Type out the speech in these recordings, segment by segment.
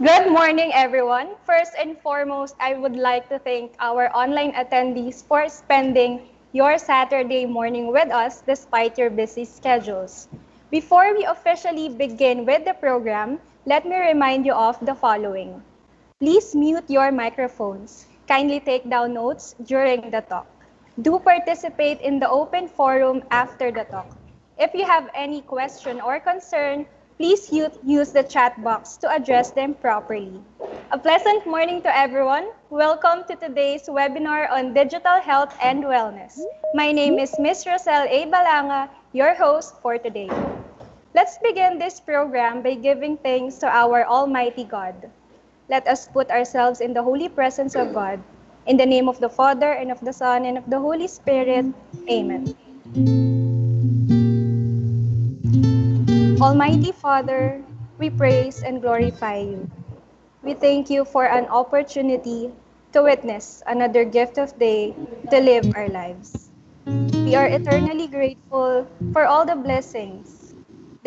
Good morning, everyone. First and foremost, I would like to thank our online attendees for spending your Saturday morning with us despite your busy schedules. Before we officially begin with the program, let me remind you of the following. Please mute your microphones. Kindly take down notes during the talk. Do participate in the open forum after the talk. If you have any question or concern, please use the chat box to address them properly. A pleasant morning to everyone. Welcome to today's webinar on digital health and wellness. My name is Miss Rosel A. Balanga, your host for today. Let's begin this program by giving thanks to our Almighty God. Let us put ourselves in the holy presence of God. In the name of the Father, and of the Son, and of the Holy Spirit. Amen. Almighty Father, we praise and glorify you. We thank you for an opportunity to witness another gift of day to live our lives. We are eternally grateful for all the blessings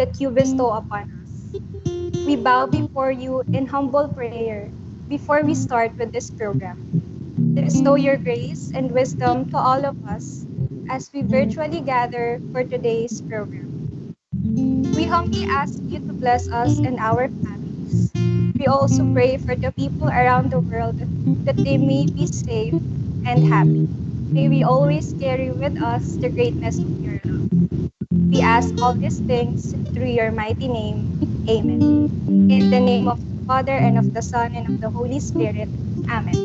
that you bestow upon us. We bow before you in humble prayer before we start with this program. Bestow your grace and wisdom to all of us as we virtually gather for today's program. We humbly ask you to bless us and our families. We also pray for the people around the world that they may be safe and happy. May we always carry with us the greatness of your love. We ask all these things through your mighty name. Amen. In the name of the Father, and of the Son, and of the Holy Spirit. Amen.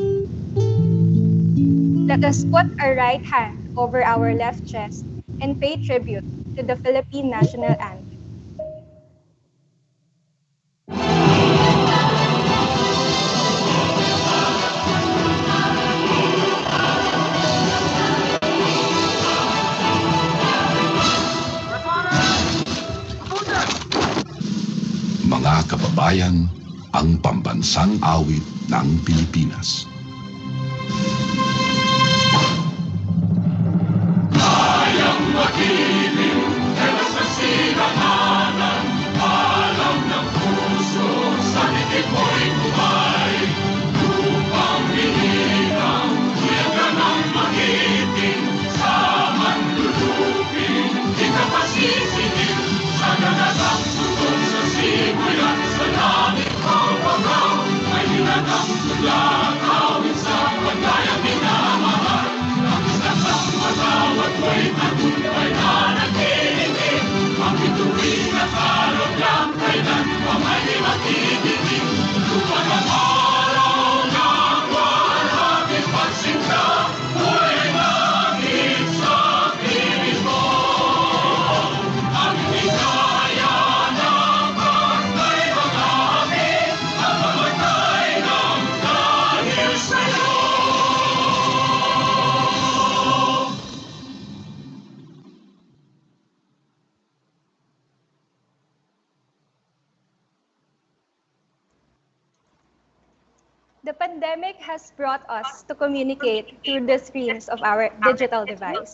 Let us put our right hand over our left chest and pay tribute to the Philippine national anthem. Mga kababayan, ang pambansang awit ng Pilipinas. Kayang makiling, Diyos sa sinamanan, alam ng puso, sa likid mo'y kumay. Lupang hinilang, kuya ka ng magiting, sa manlulupin, di ka pasisingin, sa ganagang sutot sa sibuyan, sa langit kaw-kaw, may nilagang tulang, awit sa pagkayang minamahal. Ang matawad ko'y tagumpay na nagtitingin, ang ituwing nakarap lang kailan pa may matitiging. Lupa ng araw ng walang pagsinta, buhay langit sa piling mo. Ang bigaya ng pagkay mga amin, ang mamatay ng dahil sa'yo. The pandemic has brought us to communicate through the screens of our digital device.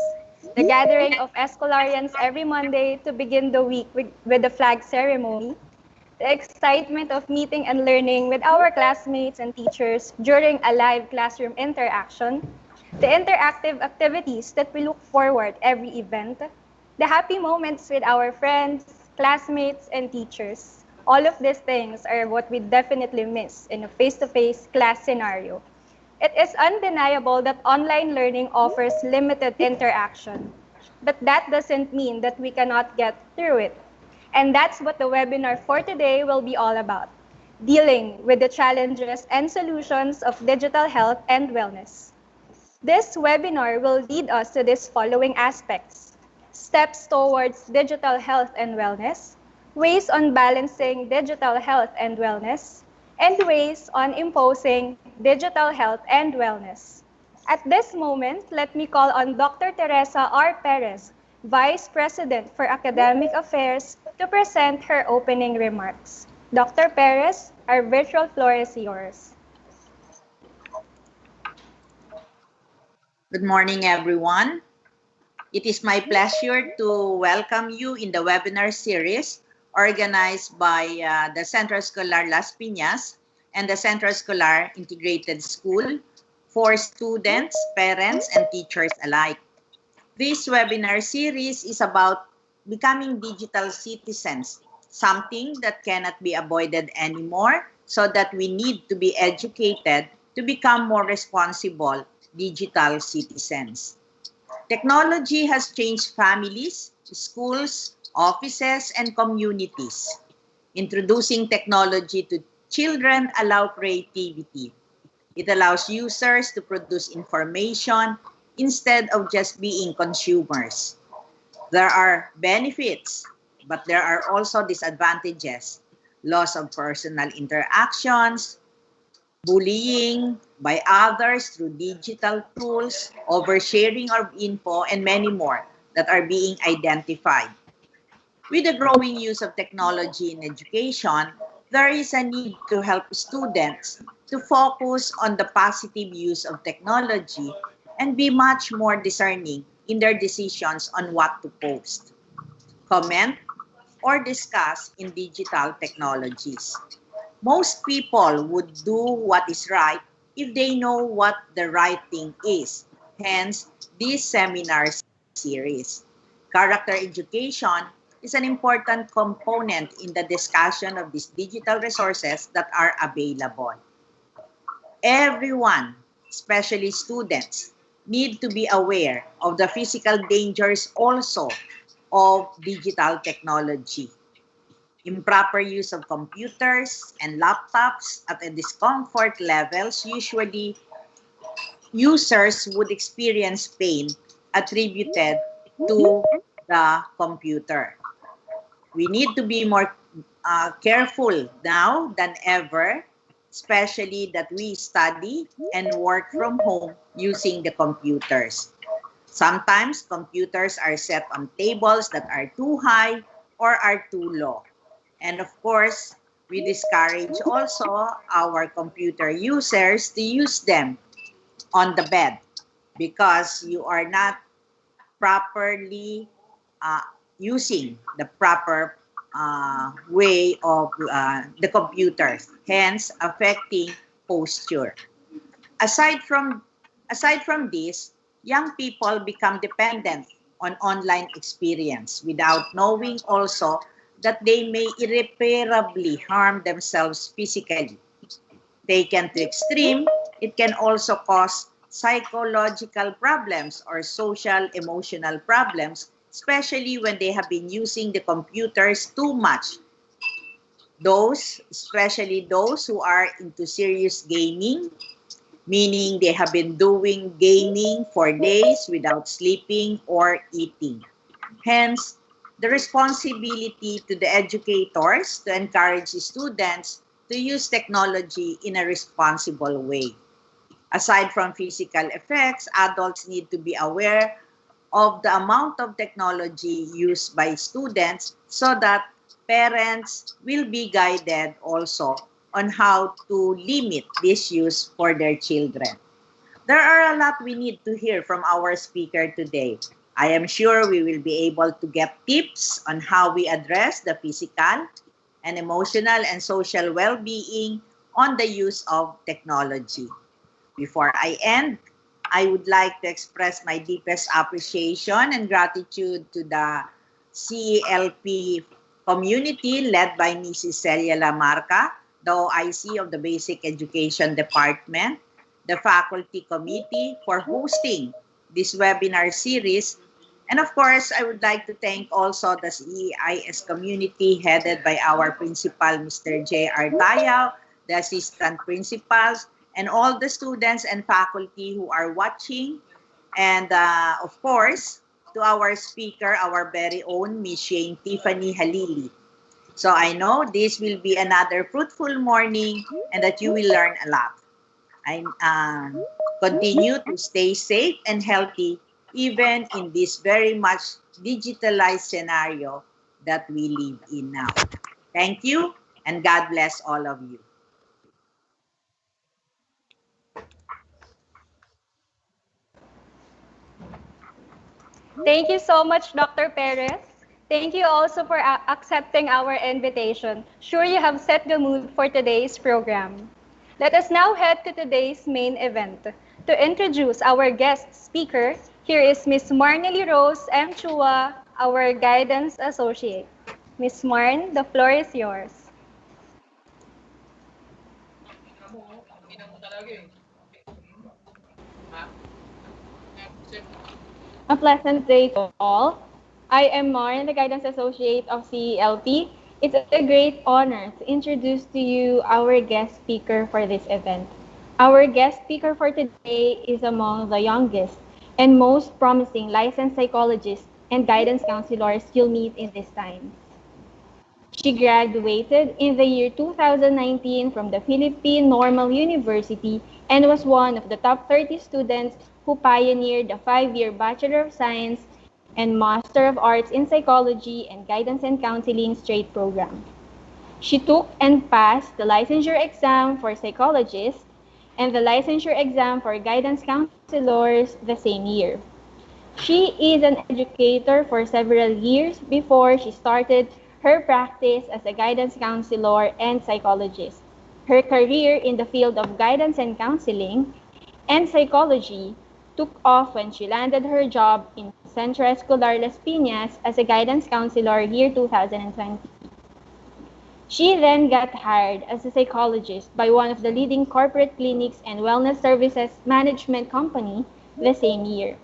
The gathering of Escolarians every Monday to begin the week with the flag ceremony, the excitement of meeting and learning with our classmates and teachers during a live classroom interaction, the interactive activities that we look forward every event, the happy moments with our friends, classmates, and teachers. All of these things are what we definitely miss in a face-to-face class scenario. It is undeniable that online learning offers limited interaction, but that doesn't mean that we cannot get through it. And that's what the webinar for today will be all about, dealing with the challenges and solutions of digital health and wellness. This webinar will lead us to these following aspects: steps towards digital health and wellness, ways on balancing digital health and wellness, and ways on imposing digital health and wellness. At this moment, let me call on Dr. Teresa R. Perez, Vice President for Academic Affairs, to present her opening remarks. Dr. Perez, our virtual floor is yours. Good morning, everyone. It is my pleasure to welcome you in the webinar series organized by the Centro Escolar Las Piñas and the Centro Escolar Integrated School for students, parents, and teachers alike. This webinar series is about becoming digital citizens, something that cannot be avoided anymore, so that we need to be educated to become more responsible digital citizens. Technology has changed families, schools, offices, and communities. Introducing technology to children allow creativity. It allows users to produce information instead of just being consumers. There are benefits, but there are also disadvantages. Loss of personal interactions, bullying by others through digital tools, oversharing of info, and many more that are being identified. With the growing use of technology in education, there is a need to help students to focus on the positive use of technology and be much more discerning in their decisions on what to post, comment, or discuss in digital technologies. Most people would do what is right if they know what the right thing is. Hence, this seminar series. Character education is an important component in the discussion of these digital resources that are available. Everyone, especially students, need to be aware of the physical dangers also of digital technology. Improper use of computers and laptops at a discomfort levels, usually users would experience pain attributed to the computer. We need to be more careful now than ever, especially that we study and work from home using the computers. Sometimes computers are set on tables that are too high or are too low. And of course, we discourage also our computer users to use them on the bed because you are not properly uh, using the proper way of the computers, hence affecting posture. Aside from, aside from this, young people become dependent on online experience without knowing also that they may irreparably harm themselves physically. Taken to extreme, it can also cause psychological problems or social emotional problems, especially when they have been using the computers too much. Those, especially those who are into serious gaming, meaning they have been doing gaming for days without sleeping or eating. Hence, the responsibility to the educators to encourage students to use technology in a responsible way. Aside from physical effects, adults need to be aware of the amount of technology used by students so that parents will be guided also on how to limit this use for their children. There are a lot we need to hear from our speaker today. I am sure we will be able to get tips on how we address the physical and emotional and social well-being on the use of technology. Before I end, I would like to express my deepest appreciation and gratitude to the CELP community led by Mrs. Celia Lamarca, the OIC of the Basic Education Department, the faculty committee for hosting this webinar series. And of course, I would like to thank also the CEIS community headed by our principal, Mr. J.R. Tayaw, the assistant principals, and all the students and faculty who are watching. And of course, to our speaker, our very own Miss Shane Tiffanie Halili. So I know this will be another fruitful morning and that you will learn a lot. I continue to stay safe and healthy even in this very much digitalized scenario that we live in now. Thank you and God bless all of you. Thank you so much, Dr. Perez. Thank you also for accepting our invitation. Sure, you have set the mood for today's program. Let us now head to today's main event. To introduce our guest speaker, here is Ms. Marnely Rose M. Chua, our Guidance Associate. Ms. Marn, the floor is yours. A pleasant day to all. I am Marin, the Guidance Associate of CELP. It's a great honor to introduce to you our guest speaker for this event. Our guest speaker for today is among the youngest and most promising licensed psychologists and guidance counselors you'll meet in this time. She graduated in the year 2019 from the Philippine Normal University and was one of the top 30 students who pioneered the 5-year Bachelor of Science and Master of Arts in Psychology and Guidance and Counseling straight program. She took and passed the licensure exam for psychologists and the licensure exam for guidance counselors the same year. She is an educator for several years before she started her practice as a guidance counselor and psychologist. Her career in the field of guidance and counseling and psychology took off when she landed her job in Centro Escolar Las Piñas as a guidance counselor year 2020. She then got hired as a psychologist by one of the leading corporate clinics and wellness services management company the same year.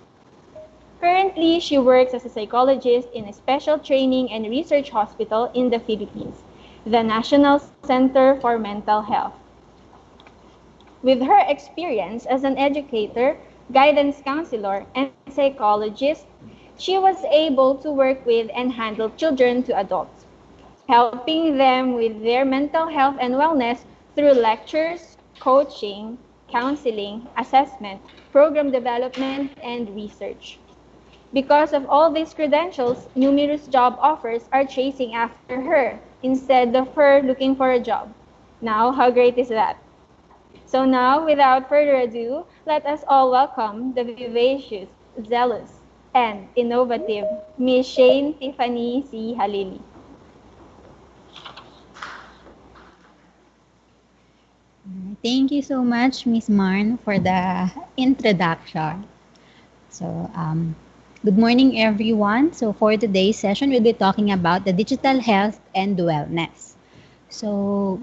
Currently, she works as a psychologist in a special training and research hospital in the Philippines, the National Center for Mental Health. With her experience as an educator, guidance counselor, and psychologist, she was able to work with and handle children to adults, helping them with their mental health and wellness through lectures, coaching, counseling, assessment, program development, and research. Because of all these credentials, numerous job offers are chasing after her instead of her looking for a job. Now, how great is that? So now, without further ado, let us all welcome the vivacious, zealous, and innovative Miss Shane Tiffanie C. Halili. Thank you so much, Miss Marn, for the introduction. So, good morning, everyone. So, for today's session, we'll be talking about the digital health and wellness. So,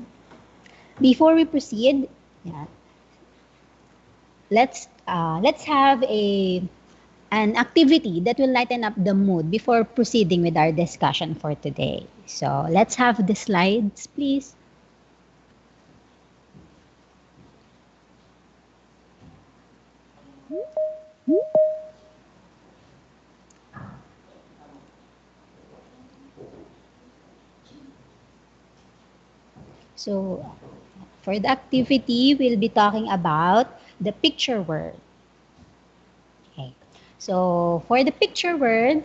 before we proceed, yeah, let's have an activity that will lighten up the mood before proceeding with our discussion for today. So, let's have the slides, please. So, for the activity, we'll be talking about the picture word. Okay. So, for the picture word,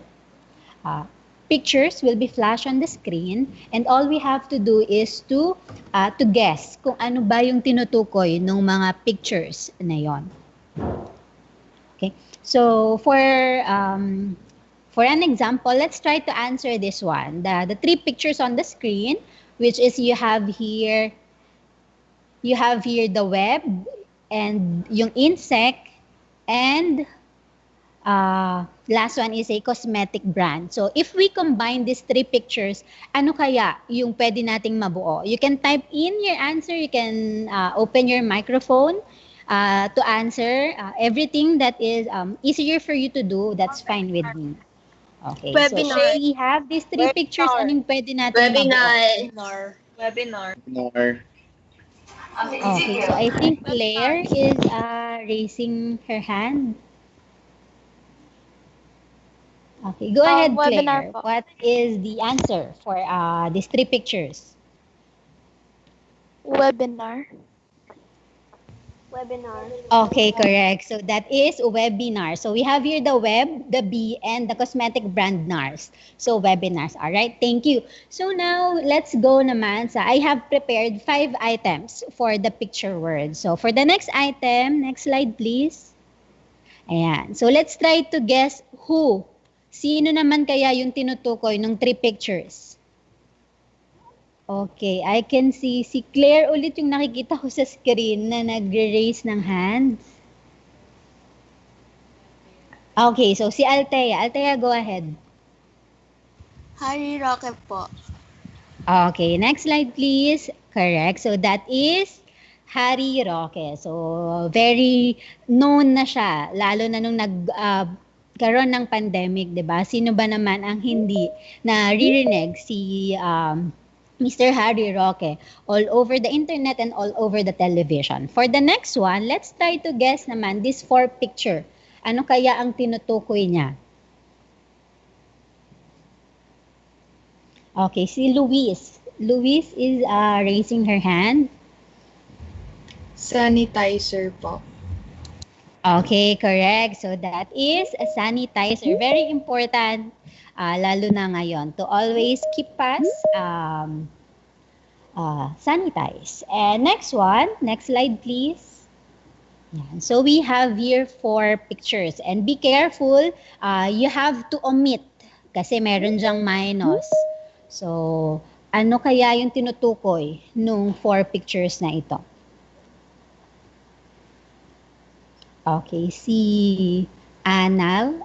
uh, pictures will be flashed on the screen and all we have to do is to guess kung ano ba yung tinutukoy ng mga pictures na yon. Okay. So, for an example, let's try to answer this one. The three pictures on the screen, which is you have here the web and yung insect and last one is a cosmetic brand. So if we combine these three pictures, ano kaya yung pwede nating mabuo? You can type in your answer, you can open your microphone to answer. Everything that is easier for you to do, that's fine with me. Okay, Webinar. so we have these three pictures, anong pwede natin mabuo? Webinar. Okay, so I think Claire is raising her hand. Okay, go ahead, Webinar Claire. po. What is the answer for these three pictures? Webinar. Okay, correct. So that is webinar. So we have here the web, the B, and the cosmetic brand NARS. So webinars. All right, thank you. So now let's go naman sa, I have prepared 5 items for the picture word. So for the next item, next slide please. Ayan. So let's try to guess who. Sino naman kaya yung tinutukoy ng 3 pictures? Okay, I can see si Claire ulit yung nakikita ko sa screen na nag-raise ng hands. Okay, so si Althea. Althea, go ahead. Harry Roque po. Okay, next slide please. Correct. So that is Harry Roque. So very known na siya, lalo na nung nagkaroon ng pandemic, 'di ba? Sino ba naman ang hindi naririnig si Mr. Harry Roque all over the internet and all over the television. For the next one, let's try to guess naman this 4 picture. Ano kaya ang tinutukoy niya? Okay, si Luis. Luis is raising her hand. Sanitizer po. Okay, correct. So that is a sanitizer. Very important, lalo na ngayon, to always keep us sanitize. And next one, next slide please. Yan. So we have here 4 pictures. And be careful, you have to omit kasi meron dyang minus. So, ano kaya yung tinutukoy nung 4 pictures na ito? Okay, si Ana.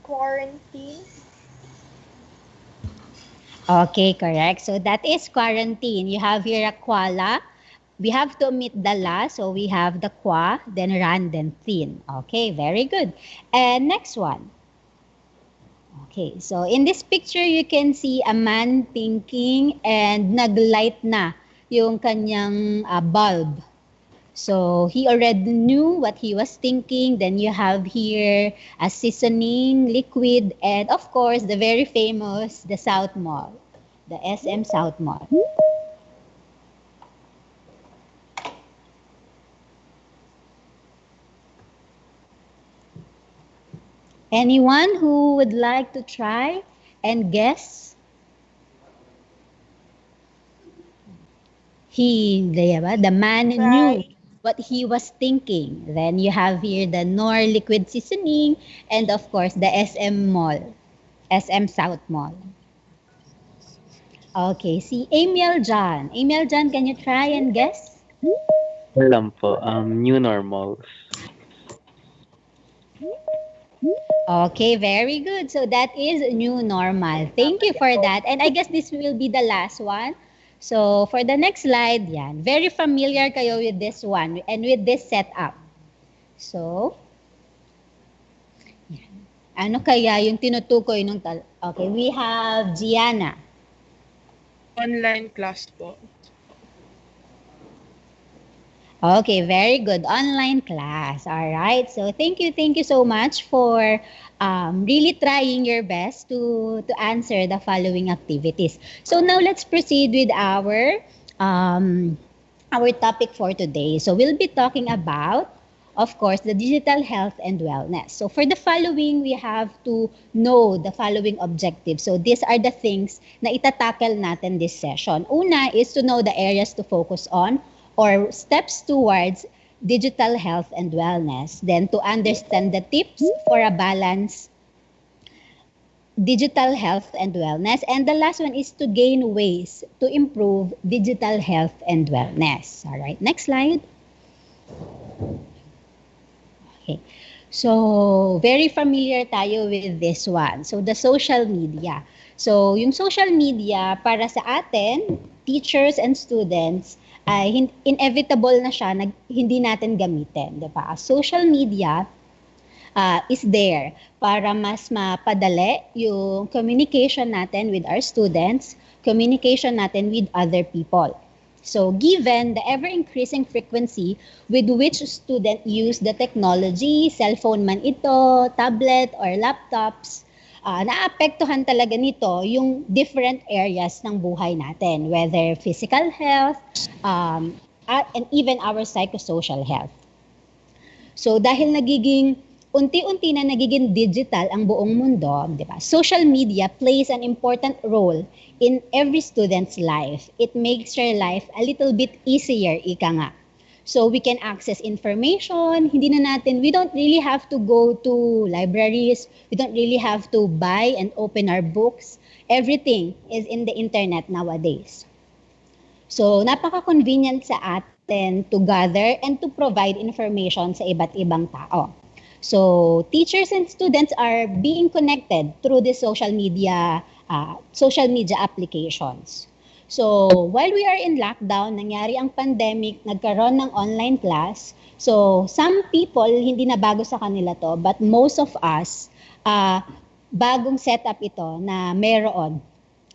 Quarantine. Okay, correct. So that is quarantine. You have here a koala. We have to omit the la, so we have the qua, then ran, then thin. Okay, very good. And next one. Okay, so in this picture, you can see a man thinking and naglight na yung kanyang bulb. So he already knew what he was thinking. Then you have here a seasoning liquid and of course the very famous the South Mall, the SM South Mall. Anyone who would like to try and guess? The man knew what he was thinking. Then you have here the Nor liquid seasoning and of course the SM Mall, SM South Mall. Okay, si Emil John. Emil John, can you try and guess? Alam po, new normals. Okay, very good. So that is new normal. Thank you for that. And I guess this will be the last one. So for the next slide, yan. Very familiar kayo with this one and with this setup. So, yan. Ano kaya yung tinutukoy nung okay, we have Gianna. Online class po. Okay, very good. Online class. All right. So thank you so much for really trying your best to answer the following activities. So now let's proceed with our topic for today. So we'll be talking about, of course, the digital health and wellness. So for the following, we have to know the following objectives. So these are the things na itatackle natin this session. Una is to know the areas to focus on or steps towards digital health and wellness. Then to understand the tips for a balanced digital health and wellness. And the last one is to gain ways to improve digital health and wellness. All right, next slide. Okay. So, very familiar tayo with this one. So, the social media. So, yung social media para sa atin, teachers and students, ay inevitable na siya na hindi natin gamitin, di ba? Social media is there para mas mapadali yung communication natin with our students, communication natin with other people. So, given the ever-increasing frequency with which students use the technology, cellphone man ito, tablet, or laptops, naapektuhan talaga nito yung different areas ng buhay natin, whether physical health, and even our psychosocial health. So dahil unti-unti na nagiging digital ang buong mundo, di ba? Social media plays an important role in every student's life. It makes your life a little bit easier, ika nga. So we can access information, we don't really have to go to libraries, we don't really have to buy and open our books. Everything is in the internet nowadays. So napaka-convenient sa atin to gather and to provide information sa iba't ibang tao. So teachers and students are being connected through the social media applications. So, while we are in lockdown, nangyari ang pandemic, nagkaroon ng online class, So, some people, hindi na bago sa kanila to, but most of us, bagong setup ito na meron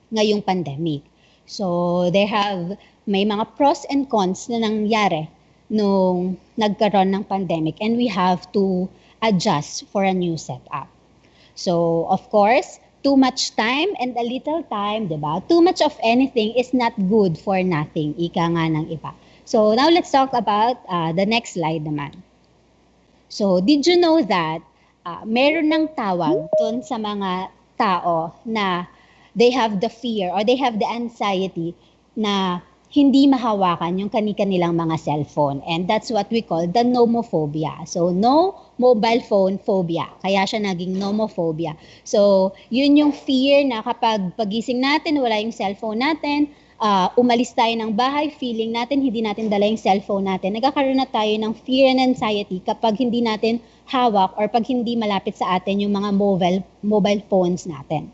ngayong pandemic. So, may mga pros and cons na nangyari nung nagkaroon ng pandemic, and we have to adjust for a new setup. So, of course, too much time and a little time, di ba? Too much of anything is not good for nothing, ika nga ng iba. So, now let's talk about the next slide naman. So, did you know that meron ng tawag dun sa mga tao na they have the fear or they have the anxiety na hindi mahawakan yung kani-kanilang mga cellphone. And that's what we call the nomophobia. So, no mobile phone phobia. Kaya siya naging nomophobia. So, yun yung fear na kapag pagising natin, wala yung cellphone natin, umalis tayo ng bahay, feeling natin hindi natin dala yung cellphone natin. Nagkakaroon na tayo ng fear and anxiety kapag hindi natin hawak or pag hindi malapit sa atin yung mga mobile phones natin.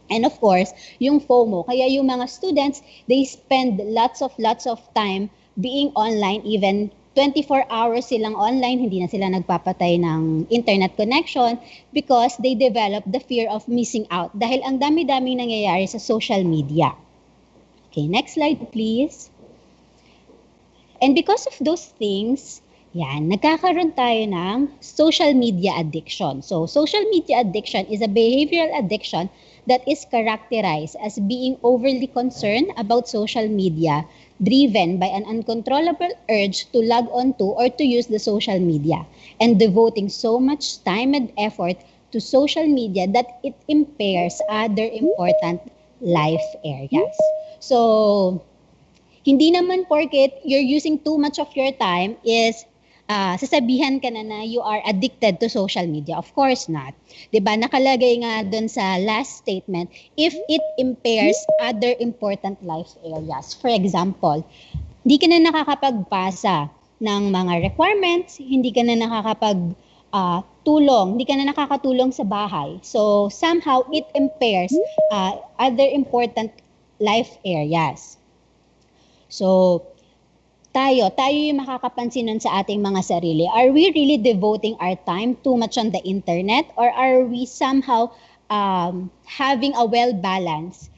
And of course, yung FOMO. Kaya yung mga students, they spend lots of time being online, even 24 hours silang online, hindi na sila nagpapatay ng internet connection because they develop the fear of missing out dahil ang dami-daming nangyayari sa social media. Okay, next slide please. And because of those things, nagkakaroon tayo ng social media addiction. So, social media addiction is a behavioral addiction that is characterized as being overly concerned about social media, driven by an uncontrollable urge to log on to or to use the social media, and devoting so much time and effort to social media that it impairs other important life areas. So, hindi naman porket you're using too much of your time is sasabihan ka na you are addicted to social media. Of course not. Diba? Nakalagay nga dun sa last statement, if it impairs other important life areas. For example, hindi ka na nakakapagpasa ng mga requirements, hindi ka na hindi ka na nakakatulong sa bahay. So, somehow it impairs other important life areas. So, tayo yung makakapansin nun sa ating mga sarili. Are we really devoting our time too much on the internet, or are we somehow having a well-balanced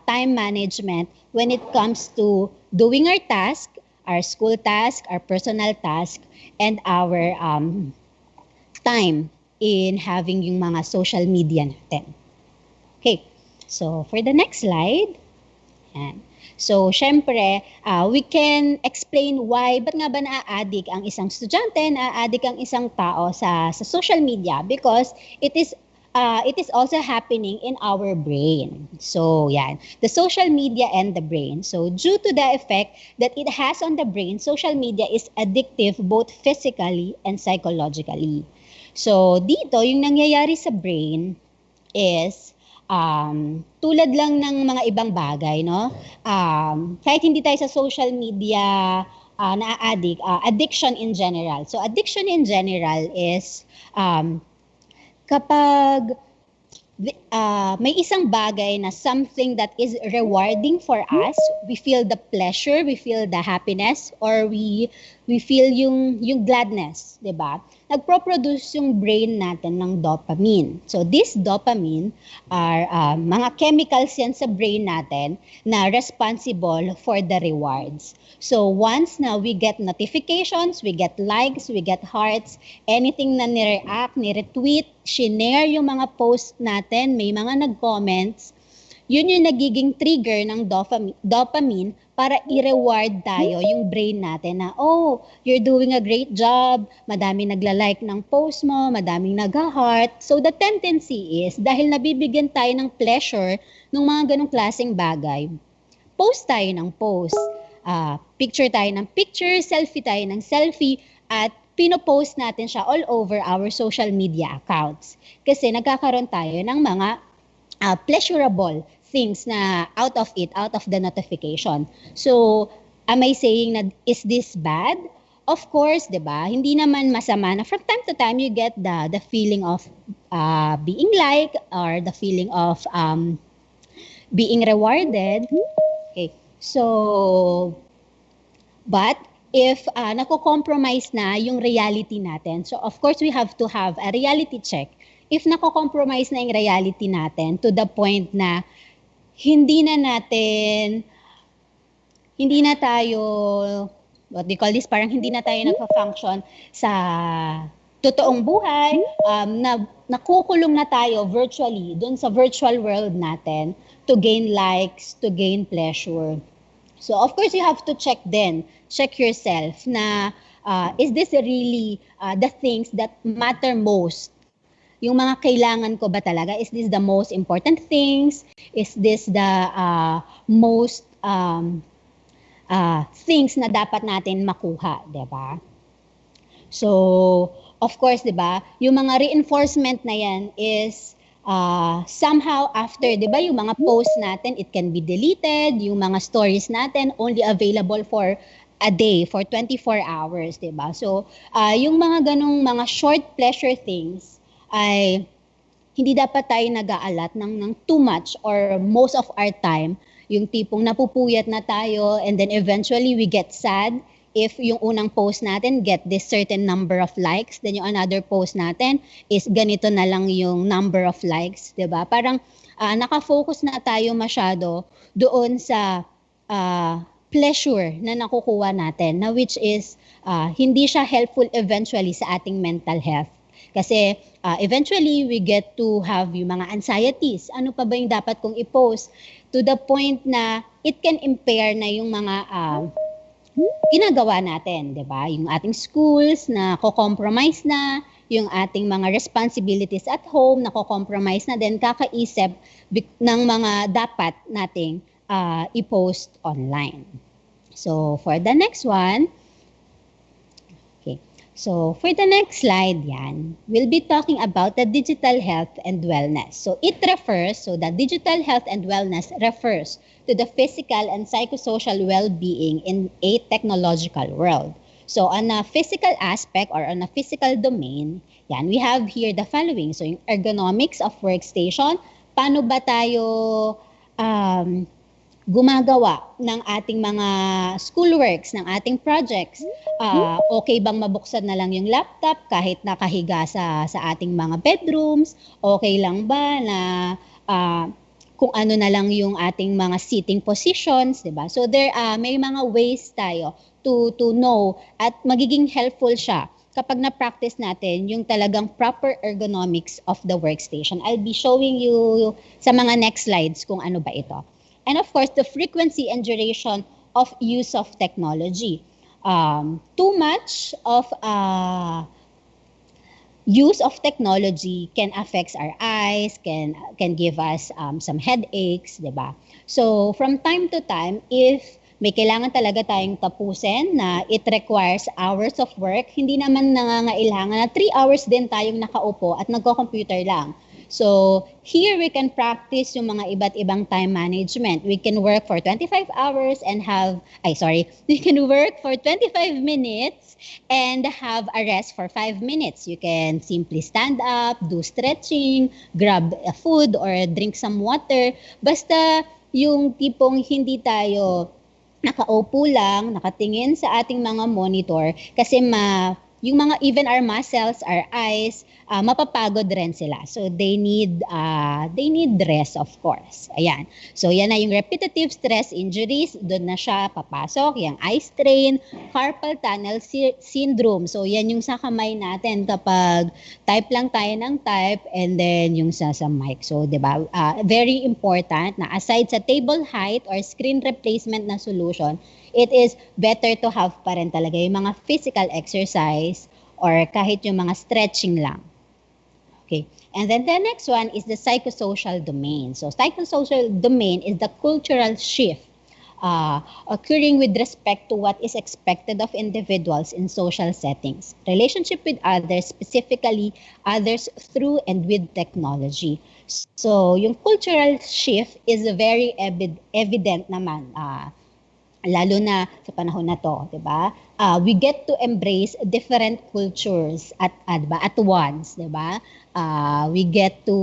time management when it comes to doing our task, our school task, our personal task, and our time in having yung mga social media natin? Okay, so for the next slide, so, syempre, we can explain why, ba't nga ba na-addict ang isang estudyante, na-addict ang isang tao sa social media? Because it is also happening in our brain. So, the social media and the brain. So, due to the effect that it has on the brain, social media is addictive both physically and psychologically. So, dito, yung nangyayari sa brain is tulad lang ng mga ibang bagay, no? Kahit hindi tayo sa social media na-addict, addiction in general. So, addiction in general is kapag may isang bagay na something that is rewarding for us, we feel the pleasure, we feel the happiness, or we feel yung gladness, 'di ba? Nagpo-produce yung brain natin ng dopamine. So this dopamine are mga chemicals yan sa brain natin na responsible for the rewards. So once na we get notifications, we get likes, we get hearts, anything na ni-react, ni-retweet, share yung mga post natin, may mga nag-comments, yun yung nagiging trigger ng dopamine para i-reward tayo yung brain natin na, oh, you're doing a great job, madaming nagla-like ng post mo, madaming nag-heart. So the tendency is, dahil nabibigyan tayo ng pleasure ng mga ganong klaseng bagay, post tayo ng post, picture tayo ng picture, selfie tayo ng selfie, at pinopost natin siya all over our social media accounts. Kasi nagkakaroon tayo ng mga pleasurable things na out of the notification. So, am I saying na is this bad? Of course, 'di ba? Hindi naman masama na from time to time you get the feeling of being liked or the feeling of being rewarded. Okay. So, but if nako-compromise na yung reality natin. So of course, we have to have a reality check. If nako-compromise na yung reality natin to the point na hindi na tayo, what do you call this, parang hindi na tayo nagpa-function sa totoong buhay, nakukulong na tayo virtually, dun sa virtual world natin, to gain likes, to gain pleasure. So of course, you have to check yourself na is this really the things that matter most? Yung mga kailangan ko ba talaga? Is this the most important things? Is this the most things na dapat natin makuha, 'di ba? So, of course, 'di ba? Yung mga reinforcement na 'yan is somehow after, 'di ba, yung mga posts natin, it can be deleted, yung mga stories natin only available for a day, for 24 hours, 'di ba? So, yung mga ganong mga short pleasure things ay hindi dapat tayo nag-aalat ng too much or most of our time, yung tipong napupuyat na tayo and then eventually we get sad if yung unang post natin get this certain number of likes, then yung another post natin is ganito na lang yung number of likes, 'di ba? Parang naka-focus na tayo masyado doon sa pleasure na nakukuha natin, na which is hindi siya helpful eventually sa ating mental health. Kasi eventually we get to have yung mga anxieties. Ano pa ba yung dapat kong i-post? To the point na it can impair na yung mga ginagawa natin, 'di ba? Yung ating schools na ko-compromise na, yung ating mga responsibilities at home na ko-compromise na din, kakaisip ng mga dapat nating i-post online. So for the next one, so for the next slide yan, we'll be talking about the digital health and wellness. So it refers, so the digital health and wellness refers to the physical and psychosocial well-being in a technological world. So on a physical aspect or on a physical domain, yan, we have here the following. So yung ergonomics of workstation, paano ba tayo gumagawa ng ating mga schoolworks, ng ating projects. Okay bang mabuksan na lang yung laptop kahit nakahiga sa ating mga bedrooms? Okay lang ba na kung ano na lang yung ating mga sitting positions, 'di ba? So there may mga ways tayo to know at magiging helpful siya kapag na-practice natin yung talagang proper ergonomics of the workstation. I'll be showing you sa mga next slides kung ano ba ito. And of course, the frequency and duration of use of technology. Too much of use of technology can affect our eyes, can give us some headaches, 'di ba? So from time to time, if may kailangan talaga tayong tapusin na it requires hours of work, hindi naman nangangailangan na 3 hours din tayong nakaupo at nagko-computer lang. So, here we can practice yung mga iba't ibang time management. We can work for 25 hours and we can work for 25 minutes and have a rest for 5 minutes. You can simply stand up, do stretching, grab a food or drink some water. Basta yung tipong hindi tayo nakaupo lang, nakatingin sa ating mga monitor kasi yung mga even our muscles, our eyes, mapapagod rin sila. So they need rest, of course. Ayan. So yan na yung repetitive stress injuries, doon na siya papasok, yung eye strain, carpal tunnel syndrome. So yan yung sa kamay natin kapag type lang tayo ng type and then yung sa mic. So 'di ba? Very important na aside sa table height or screen replacement na solution, it is better to have pa rin talaga yung mga physical exercise or kahit yung mga stretching lang. Okay. And then the next one is the psychosocial domain. So psychosocial domain is the cultural shift occurring with respect to what is expected of individuals in social settings. Relationship with others, specifically others through and with technology. So yung cultural shift is very evident naman. Lalo na sa panahon na to, 'di ba? We get to embrace different cultures at once, 'di ba? We get to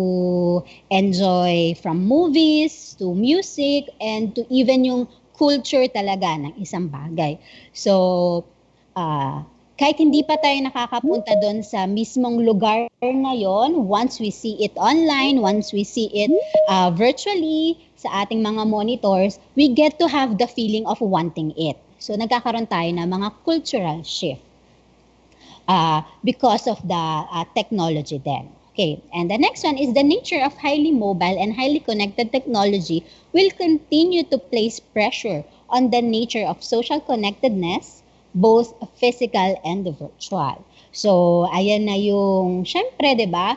enjoy from movies to music and to even yung culture talaga ng isang bagay. So, kahit hindi pa tayo nakakapunta doon sa mismong lugar ngayon, once we see it online, once we see it virtually sa ating mga monitors, we get to have the feeling of wanting it. So nagkakaroon tayo ng mga cultural shift because of the technology then. Okay, and the next one is the nature of highly mobile and highly connected technology will continue to place pressure on the nature of social connectedness, both physical and virtual. So, ayan na yung, syempre, di ba,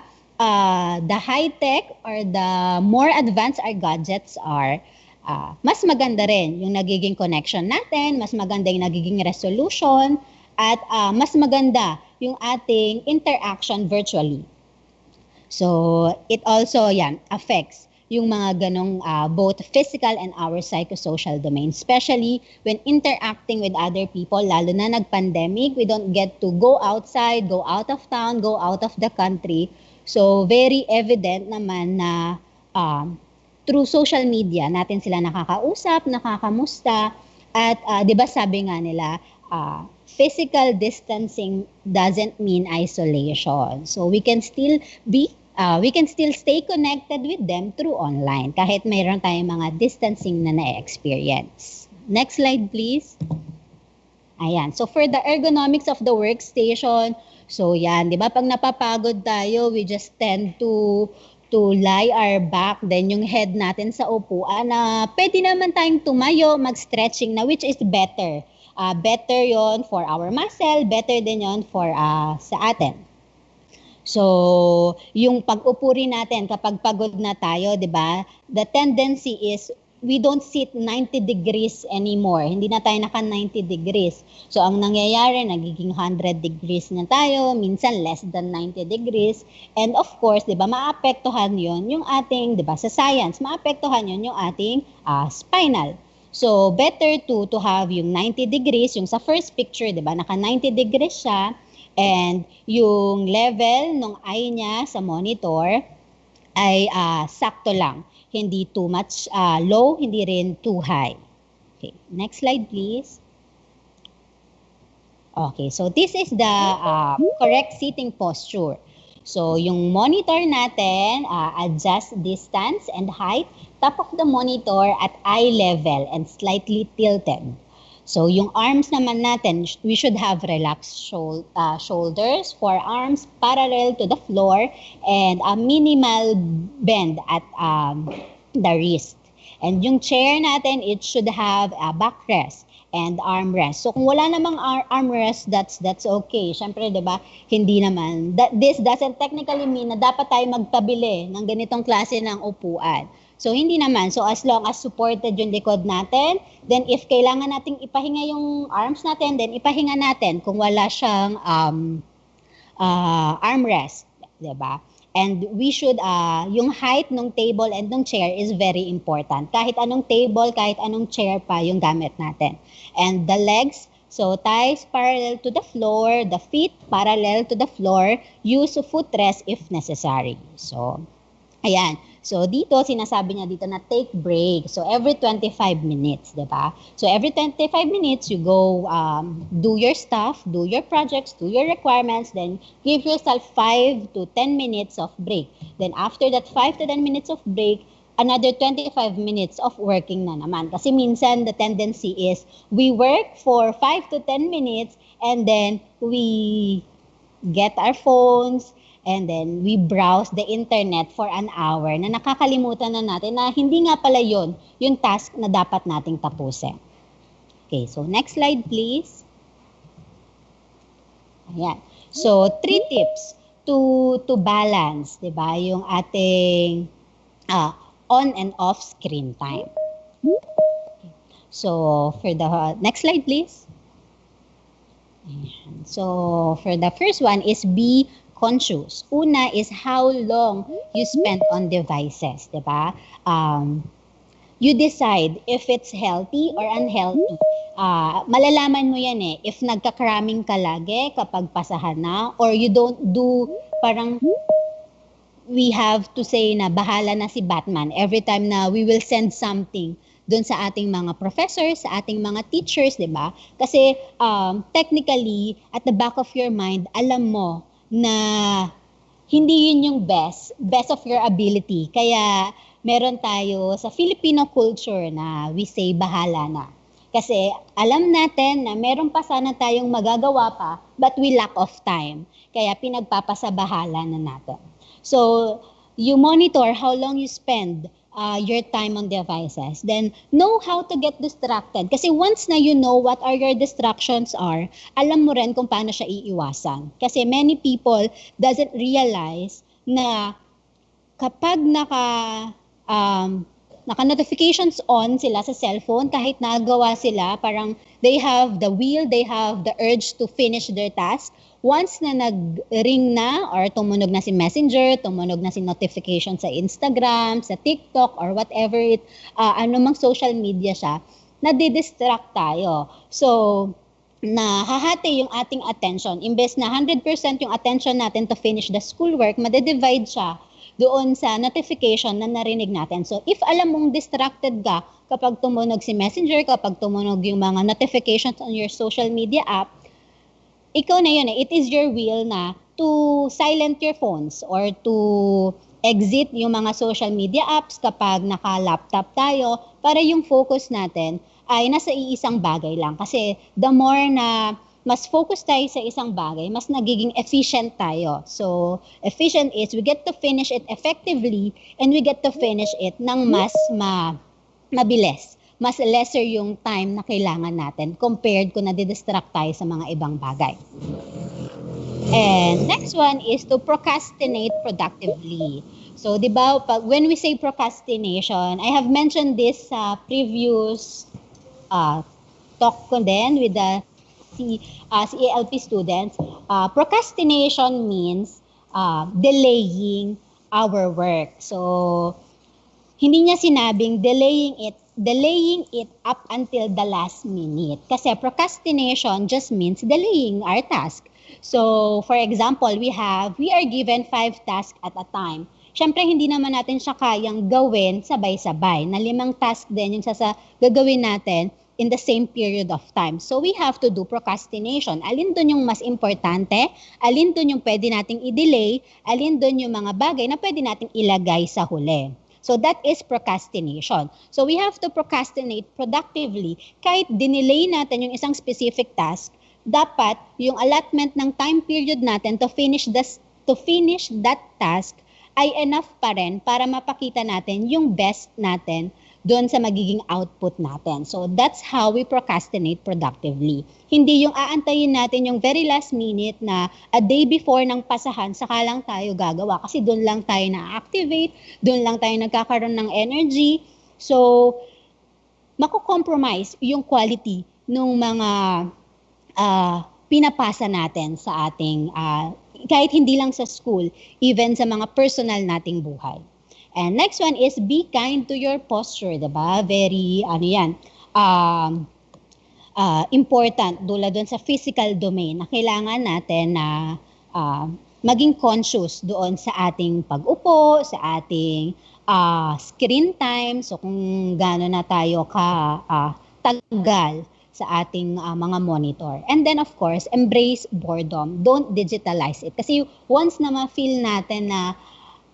the high-tech or the more advanced our gadgets are, mas maganda rin yung nagiging connection natin, mas maganda yung nagiging resolution, at mas maganda yung ating interaction virtually. So, it also, affects yung mga ganong both physical and our psychosocial domain, especially when interacting with other people, lalo na nag-pandemic, we don't get to go outside, go out of town, go out of the country. So, very evident naman na through social media, natin sila nakakausap, nakakamusta, at di ba sabi nga nila, physical distancing doesn't mean isolation. So, we can still stay connected with them through online kahit mayroon tayong mga distancing na na-experience. Next slide, please. Ayan. So, for the ergonomics of the workstation, so yan, di ba? Pag napapagod tayo, we just tend to lie our back, then yung head natin sa upuan na pwede naman tayong tumayo, mag-stretching na, which is better. Better yon for our muscle, better din yon for sa atin. So, yung pag-upo rin natin kapag pagod na tayo, 'di ba? The tendency is we don't sit 90 degrees anymore. Hindi na tayo naka 90 degrees. So, ang nangyayari, nagiging 100 degrees na tayo, minsan less than 90 degrees. And of course, 'di ba, maapektuhan 'yon yung ating, 'di ba, sa science, maapektuhan 'yon yung ating spinal. So, better to have yung 90 degrees, yung sa first picture, 'di ba? Naka 90 degrees siya. And yung level ng eye niya sa monitor ay sakto lang. Hindi too much low, hindi rin too high. Okay, next slide please. Okay, so this is the correct sitting posture. So yung monitor natin, adjust distance and height, top of the monitor at eye level and slightly tilted. So, yung arms naman natin, we should have relaxed shoulders, forearms parallel to the floor, and a minimal bend at the wrist. And yung chair natin, it should have a backrest and armrest. So, kung wala namang armrest, that's okay. Siyempre, di ba, hindi naman. This doesn't technically mean na dapat tayo magtabili ng ganitong klase ng upuan. So, hindi naman. So, as long as supported yung likod natin, then if kailangan nating ipahinga yung arms natin, then ipahinga natin kung wala siyang armrest. Diba? And we should, yung height ng table and ng chair is very important. Kahit anong table, kahit anong chair pa yung gamit natin. And the legs, so thighs parallel to the floor, the feet parallel to the floor, use footrest if necessary. So, ayan. So, dito, sinasabi niya dito na take break. So, every 25 minutes, di ba? So, every 25 minutes, you go do your stuff, do your projects, do your requirements, then give yourself 5 to 10 minutes of break. Then, after that 5 to 10 minutes of break, another 25 minutes of working na naman. Kasi minsan, the tendency is we work for 5 to 10 minutes and then we get our phones, and then we browse the internet for an hour na nakakalimutan na natin na hindi nga pala yun yung task na dapat nating tapusin. Okay, so next slide please. Ayan. So, 3 tips to balance, 'di ba, yung ating on and off screen time. So, for the next slide please. Ayan. So, for the first one is be conscious. Una is how long you spend on devices, di ba? You decide if it's healthy or unhealthy. Malalaman mo yan if nagka-cramming ka lagi kapag pasahan na, or you don't do, parang we have to say na bahala na si Batman every time na we will send something doon sa ating mga professors, sa ating mga teachers, di ba? Kasi technically, at the back of your mind, alam mo na hindi yun yung best of your ability. Kaya meron tayo sa Filipino culture na we say bahala na. Kasi alam natin na meron pa sana tayong magagawa pa, but we lack of time. Kaya pinagpapasabahala na natin. So, you monitor how long you spend your time on devices. Then, know how to get distracted. Kasi once na you know what are your distractions are, alam mo rin kung paano siya iiwasan. Kasi many people doesn't realize na kapag naka-notifications on sila sa cellphone, kahit nagawa sila, parang they have the will, they have the urge to finish their task. Once na nag-ring na or tumunog na si Messenger, tumunog na si notification sa Instagram, sa TikTok, or whatever anumang social media siya, nadidistract tayo. So, nahahati yung ating attention. Imbes na 100% yung attention natin to finish the schoolwork, madidivide siya doon sa notification na narinig natin. So, if alam mong distracted ka kapag tumunog si Messenger, kapag tumunog yung mga notifications on your social media app, ikaw na yun eh. It is your will na to silent your phones or to exit yung mga social media apps kapag naka-laptop tayo para yung focus natin ay nasa iisang bagay lang. Kasi the more na mas focus tayo sa isang bagay, mas nagiging efficient tayo. So, efficient is we get to finish it effectively and we get to finish it ng mas mabilis. Mas lesser yung time na kailangan natin compared kung nadidistract tayo sa mga ibang bagay. And next one is to procrastinate productively. So, di ba, when we say procrastination, I have mentioned this sa previous talk ko din with the CELP students. Procrastination means delaying our work. So, hindi niya sinabing delaying it up until the last minute. Kasi procrastination just means delaying our task. So, for example, we are given 5 tasks at a time. Siyempre, hindi naman natin siya kayang gawin sabay-sabay. Na 5 tasks din yung gagawin natin in the same period of time. So, we have to do procrastination. Alin dun yung mas importante? Alin dun yung pwede nating i-delay? Alin dun yung mga bagay na pwede nating ilagay sa huli? So, that is procrastination. So, we have to procrastinate productively. Kahit dinelay natin yung isang specific task, dapat yung allotment ng time period natin to finish that task ay enough pa rin para mapakita natin yung best natin doon sa magiging output natin. So, that's how we procrastinate productively. Hindi yung aantayin natin yung very last minute na a day before ng pasahan, saka lang tayo gagawa. Kasi doon lang tayo na-activate, doon lang tayo nagkakaroon ng energy. So, mako-compromise yung quality ng mga pinapasa natin sa ating, kahit hindi lang sa school, even sa mga personal nating buhay. And next one is be kind to your posture, diba? Very, important dula doon sa physical domain na kailangan natin na maging conscious doon sa ating pag-upo, sa ating screen time, so kung gaano na tayo tagal sa ating mga monitor. And then of course, embrace boredom. Don't digitalize it. Kasi once na ma-feel natin na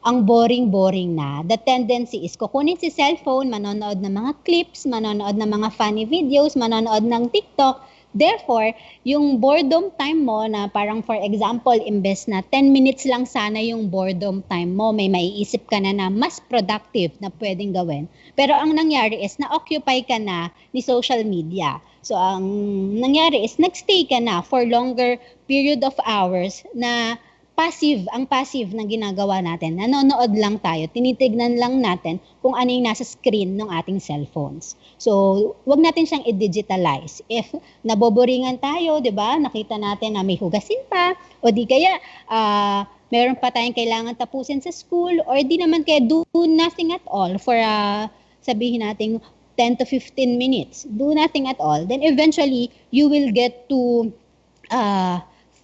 ang boring-boring na, the tendency is kukunin si cellphone, manonood ng mga clips, manonood ng mga funny videos, manonood ng TikTok. Therefore, yung boredom time mo na parang for example, imbes na 10 minutes lang sana yung boredom time mo, may maiisip ka na mas productive na pwedeng gawin. Pero ang nangyari is na-occupy ka na ni social media. So, ang nangyari is nagstay ka na for longer period of hours na ang passive na ginagawa natin. Nanonood lang tayo, tinitignan lang natin kung ano yung nasa screen ng ating cellphones. So, wag natin siyang i-digitalize. If naboboringan tayo, 'di ba? Nakita natin na may hugasin pa o di kaya meron pa tayong kailangan tapusin sa school or di naman kaya do nothing at all for sabihin natin 10 to 15 minutes. Do nothing at all. Then eventually, you will get to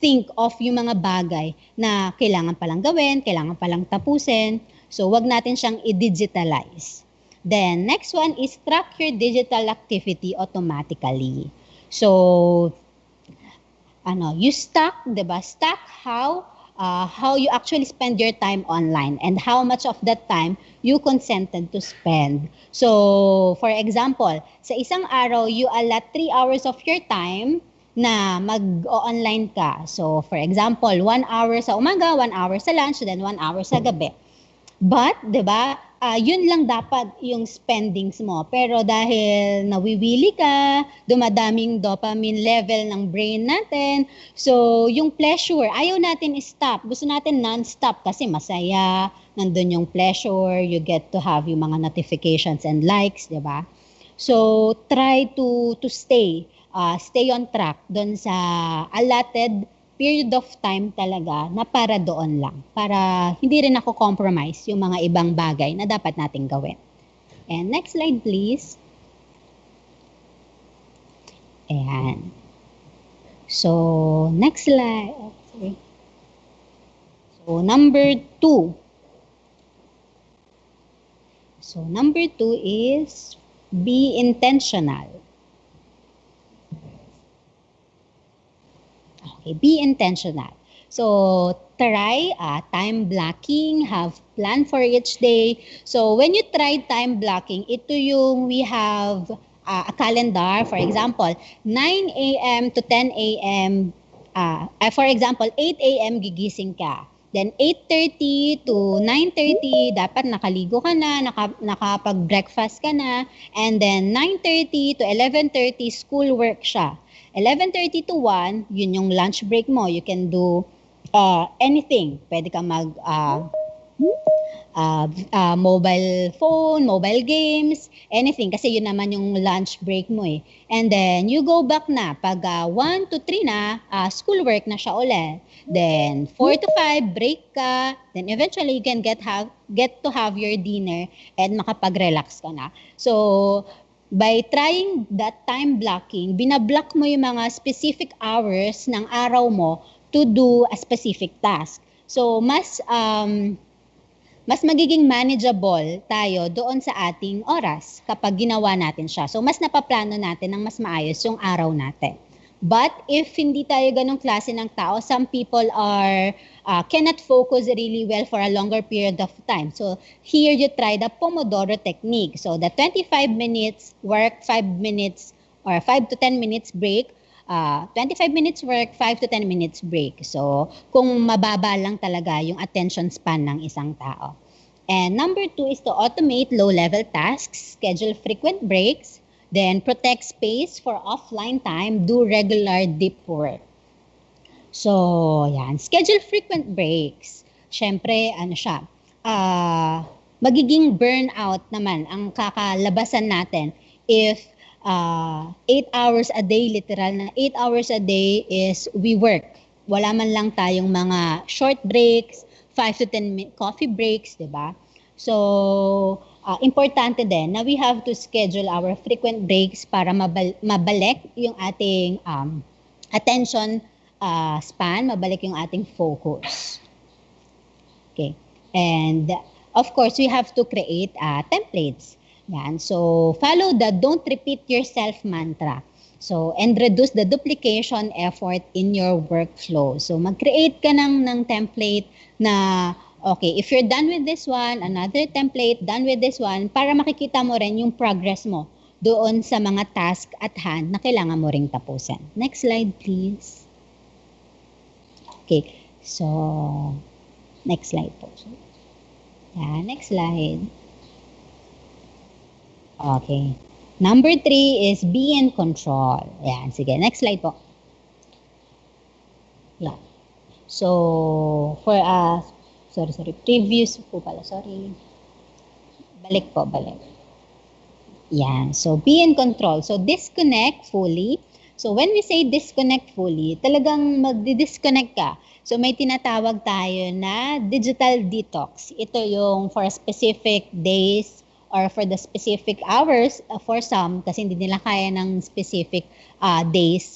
think of yung mga bagay na kailangan palang gawin, kailangan palang tapusin. So, wag natin siyang i-digitalize. Then, next one is track your digital activity automatically. So, you stack, diba? Stack how you actually spend your time online and how much of that time you consented to spend. So, for example, sa isang araw, you allot 3 hours of your time na mag-online ka. So, for example, 1 hour sa umaga, 1 hour sa lunch, then 1 hour sa gabi. But, di ba, yun lang dapat yung spendings mo. Pero dahil nawiwili ka, dumadaming dopamine level ng brain natin, so yung pleasure, ayaw natin i-stop. Gusto natin non-stop kasi masaya, nandun yung pleasure, you get to have yung mga notifications and likes, di ba? So, try to stay on track doon sa allotted period of time talaga na para doon lang. Para hindi rin ako compromise yung mga ibang bagay na dapat nating gawin. And next slide please. Ayan. So, next slide. Okay. So, number 2. So, number 2 is be intentional. Okay, be intentional. So, try time blocking, have plan for each day. So, when you try time blocking, ito yung we have a calendar. For example, 9 a.m. to 10 a.m. For example, 8 a.m. gigising ka. Then 8:30 to 9:30, dapat nakaligo ka na, nakapag-breakfast ka na. And then 9:30 to 11:30, school work siya. 11:30 to 1, yun yung lunch break mo. You can do anything. Pwede ka mobile phone, mobile games, anything. Kasi yun naman yung lunch break mo eh. And then, you go back na. Pag 1 to 3 na, schoolwork na siya ulit. Then, 4 to 5, break ka. Then, eventually, you can get to have your dinner and makapag-relax ka na. So, by trying that time blocking, binablock mo yung mga specific hours ng araw mo to do a specific task. So, mas magiging manageable tayo doon sa ating oras kapag ginawa natin siya. So, mas napaplano natin ng mas maayos yung araw natin. But if hindi tayo ganong klase ng tao, some people cannot focus really well for a longer period of time. So here you try the Pomodoro technique. So the 25 minutes work, 5 minutes or 5 to 10 minutes break. 25 minutes work, 5 to 10 minutes break. So kung mababa lang talaga yung attention span ng isang tao. And number 2 is to automate low-level tasks, schedule frequent breaks, then protect space for offline time, do regular deep work. So, yan. Schedule frequent breaks. Siyempre, magiging burnout naman ang kakalabasan natin if 8 hours a day, literal na 8 hours a day is we work. Wala man lang tayong mga short breaks, 5 to 10 coffee breaks, di ba? So, importante din na we have to schedule our frequent breaks para mabalik yung ating attention span, mabalik yung ating focus. Okay. And of course, we have to create templates. Yan. So, follow the don't repeat yourself mantra. So, and reduce the duplication effort in your workflow. So, mag-create ka ng template na okay, if you're done with this one, another template, done with this one, para makikita mo rin yung progress mo doon sa mga task at hand na kailangan mo ring tapusin. Next slide, please. Okay, so, next slide po. Yeah, next slide. Okay. Number 3 is be in control. Yan, sige. Next slide po. Yeah. So, for previous po pala, sorry. Balik. Yan. So, be in control. So, disconnect fully. So, when we say disconnect fully, talagang magdi-disconnect ka. So, may tinatawag tayo na digital detox. Ito yung for specific days or for the specific hours for some, kasi hindi nila kaya ng specific days,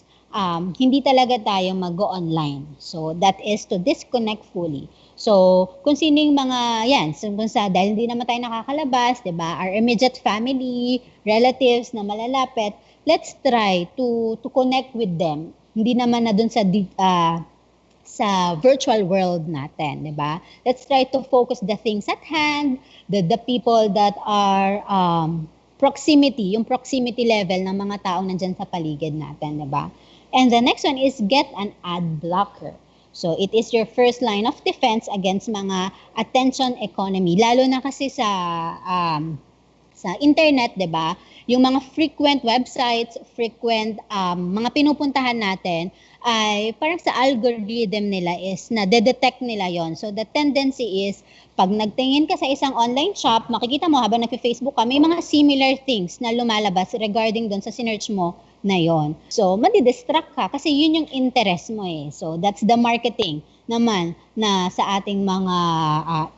hindi talaga tayo mag-go online. So, that is to disconnect fully. So, kung sino yung mga, yan, so, kung sa, dahil hindi naman tayo nakakalabas, di ba, our immediate family, relatives na malalapit, let's try to connect with them. Hindi naman na dun sa virtual world natin, di ba? Let's try to focus the things at hand, the people that are proximity, yung proximity level ng mga taong nandyan sa paligid natin, di ba? And the next one is get an ad blocker. So it is your first line of defense against mga attention economy, lalo na kasi sa internet, 'di ba? Yung mga frequent websites, frequent mga pinupuntahan natin ay parang sa algorithm nila is na detect nila yon. So the tendency is pag nagtingin ka sa isang online shop, makikita mo habang nagfe-Facebook ka, may mga similar things na lumalabas regarding doon sa sinearch mo na yon. So, madidistract ka kasi yun yung interest mo eh. So, that's the marketing naman na sa ating mga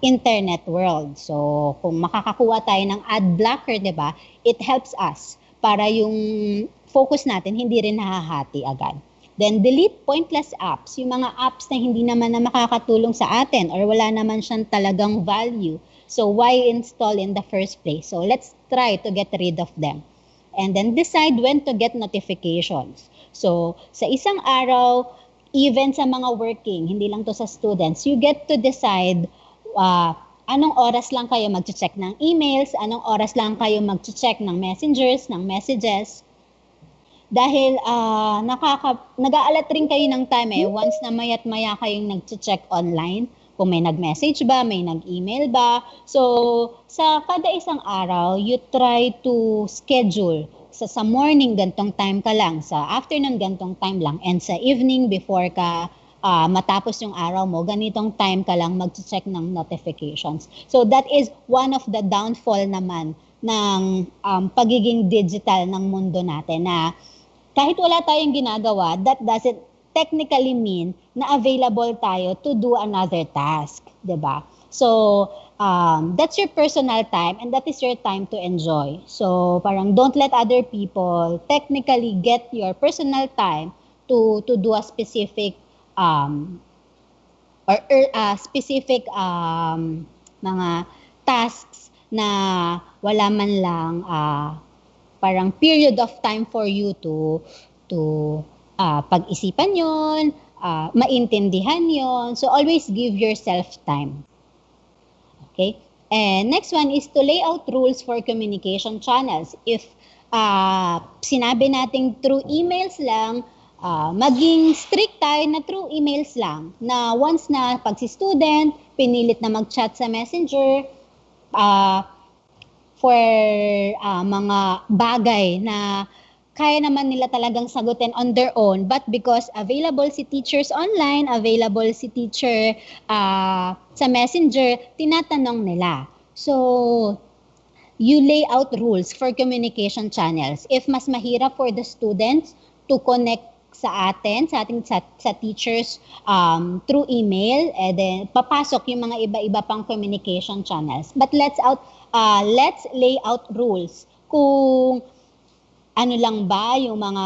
internet world. So, kung makakakuha tayo ng ad blocker, di ba, it helps us para yung focus natin hindi rin nahahati agad. Then, delete pointless apps. Yung mga apps na hindi naman na makakatulong sa atin or wala naman siyang talagang value. So, why install in the first place? So, let's try to get rid of them. And then decide when to get notifications. So, sa isang araw, even sa mga working, hindi lang to sa students, you get to decide anong oras lang kayo mag-check ng emails, anong oras lang kayo mag-check ng messengers, ng messages. Dahil nag-aalat rin kayo ng time once na maya't maya kayong nag-check online. Kung may nag-message ba, may nag-email ba. So, sa kada isang araw, you try to schedule. Sa morning, gantong time ka lang. Sa afternoon, gantong time lang. And sa evening, before ka matapos yung araw mo, ganitong time ka lang mag-check ng notifications. So, that is one of the downfall naman ng pagiging digital ng mundo natin na kahit wala tayong ginagawa, that doesn't technically mean na available tayo to do another task, 'di ba? So, that's your personal time and that is your time to enjoy. So, parang don't let other people technically get your personal time to do a specific specific mga tasks na wala man lang parang period of time for you to pag-isipan yon, maintindihan yon. So, always give yourself time. Okay? And next one is to lay out rules for communication channels. If sinabi natin through emails lang, maging strict tayo na through emails lang. Na once na pag si student, pinilit na mag-chat sa messenger, for mga bagay na kaya naman nila talagang sagutin on their own, but because available si teachers online, available si teacher sa messenger, tinatanong nila. So, you lay out rules for communication channels. If mas mahirap for the students to connect sa ating teachers through email, then papasok yung mga iba-iba pang communication channels. But let's lay out rules. Kung ano lang ba yung mga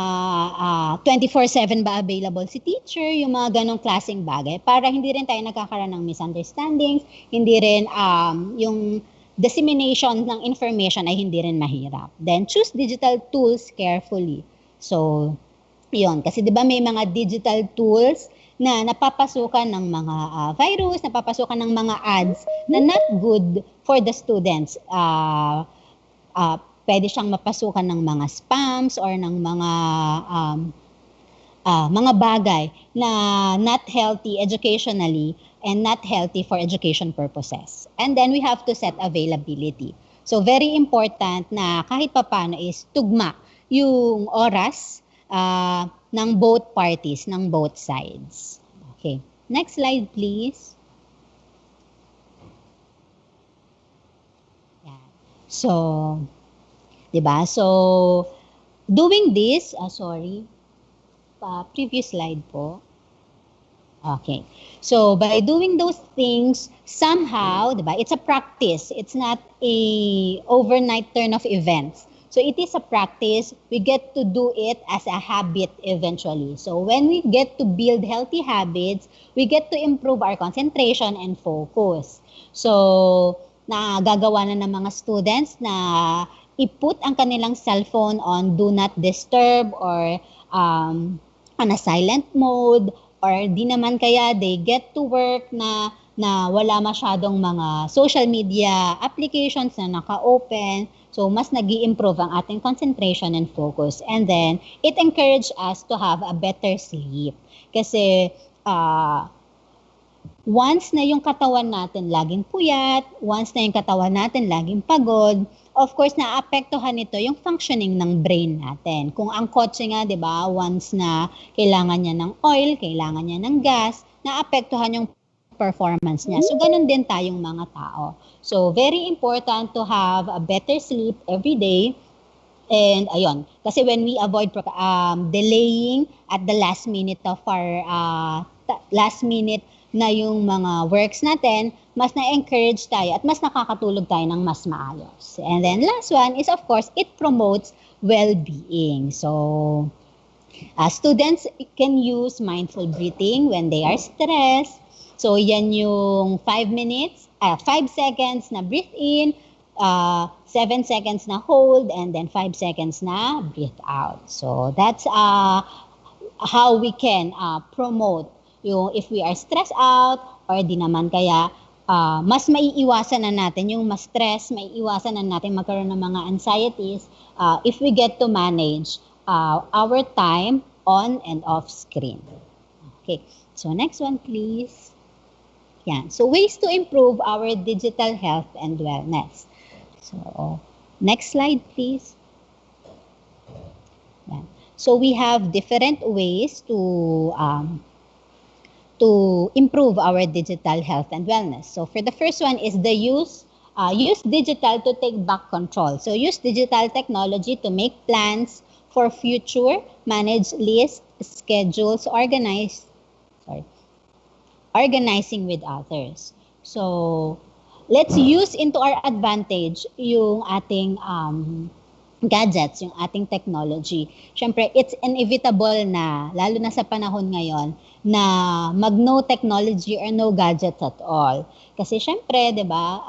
24/7 ba available si teacher, yung mga ganong klaseng bagay para hindi rin tayo nagkakaroon ng misunderstandings, hindi rin yung dissemination ng information ay hindi rin mahirap. Then choose digital tools carefully. So, yun. Kasi di ba may mga digital tools na napapasukan ng mga virus, napapasukan ng mga ads na not good for the students. Pwede siyang mapasukan ng mga spams or ng mga bagay na not healthy educationally and not healthy for education purposes. And then we have to set availability. So very important na kahit papano is tugma yung oras ng both parties, ng both sides. Okay. Next slide, please. Yeah. So, diba? So, doing this, previous slide po. Okay. So, by doing those things, somehow, diba, it's a practice. It's not a overnight turn of events. So it is a practice. We get to do it as a habit eventually. So when we get to build healthy habits, we get to improve our concentration and focus. So nagagawa na ng mga students na i-put ang kanilang cellphone on do not disturb or on a silent mode, or di naman kaya they get to work na wala masyadong mga social media applications na naka-open. So, mas nag-i-improve ang ating concentration and focus. And then, it encourages us to have a better sleep. Kasi, once na yung katawan natin laging puyat, once na yung katawan natin laging pagod, of course, naapektuhan nito yung functioning ng brain natin. Kung ang kotse nga, di ba, once na kailangan niya ng oil, kailangan niya ng gas, naapektuhan yung performance niya. So, ganun din tayong mga tao. So, very important to have a better sleep every day. And ayun, kasi when we avoid delaying at the last minute of our last minute na yung mga works natin, mas na-encourage tayo at mas nakakatulog tayo ng mas maayos. And then last one is, of course, it promotes well-being. So, students can use mindful breathing when they are stressed. So, yan yung 5 seconds na breathe in, 7 seconds na hold, and then 5 seconds na breathe out. So, that's how we can promote yung if we are stressed out or di naman kaya mas maiiwasan na natin yung mas stress, maiiwasan na natin magkaroon ng mga anxieties if we get to manage our time on and off screen. Okay, so next one please. Yan. So ways to improve our digital health and wellness. So next slide please. Yan. So we have different ways to improve our digital health and wellness. So for the first one is the use digital to take back control. So use digital technology to make plans for future, manage lists, schedules, organizing with others. So let's use into our advantage yung ating gadgets, yung ating technology. Siyempre, it's inevitable na, lalo na sa panahon ngayon, na mag-no technology or no gadgets at all. Kasi siyempre, di ba,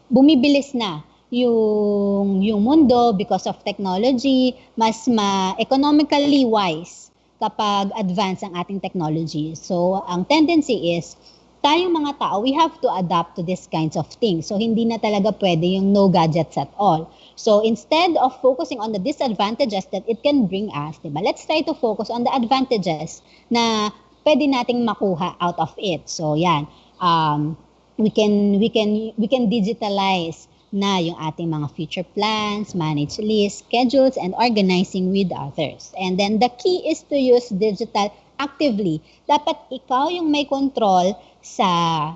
bumibilis na yung mundo because of technology, mas economically wise kapag advance ang ating technology. So, ang tendency is, tayong mga tao, we have to adapt to these kinds of things. So, hindi na talaga pwede yung no gadgets at all. So, instead of focusing on the disadvantages that it can bring us, diba, let's try to focus on the advantages na pwede nating makuha out of it. So, yan. We can digitalize na yung ating mga future plans, manage lists, schedules, and organizing with others. And then the key is to use digital actively. Dapat ikaw yung may control sa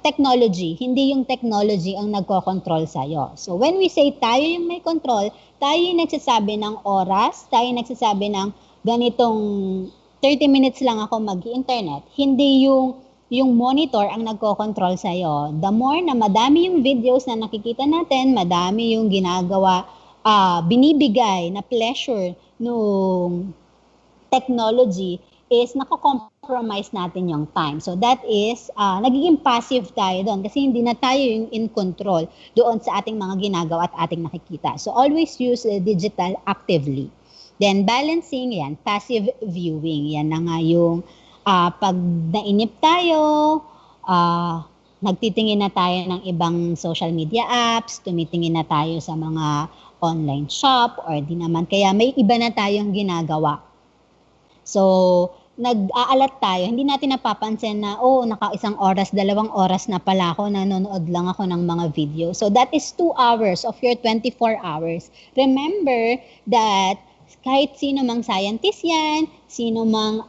technology, hindi yung technology ang nagko-control sa'yo. So when we say tayo yung may control, tayo yung nagsasabi ng oras, tayo yung nagsasabi ng ganitong 30 minutes lang ako mag-internet, hindi yung monitor ang nagko-control sa'yo. The more na madami yung videos na nakikita natin, madami yung ginagawa, binibigay na pleasure nung technology is nako-compromise natin yung time. So that is, nagiging passive tayo doon kasi hindi na tayo yung in control doon sa ating mga ginagawa at ating nakikita. So always use digital actively. Then balancing, yan, passive viewing. Yan na nga yung pag nainip tayo, nagtitingin na tayo ng ibang social media apps, tumitingin na tayo sa mga online shop, or di naman kaya may iba na tayong ginagawa. So, nag-aalat tayo, hindi natin napapansin na, naka 1 oras, 2 oras na pala ako, nanonood lang ako ng mga video. So, that is 2 hours of your 24 hours. Remember that kahit sino mang scientist yan, sino mang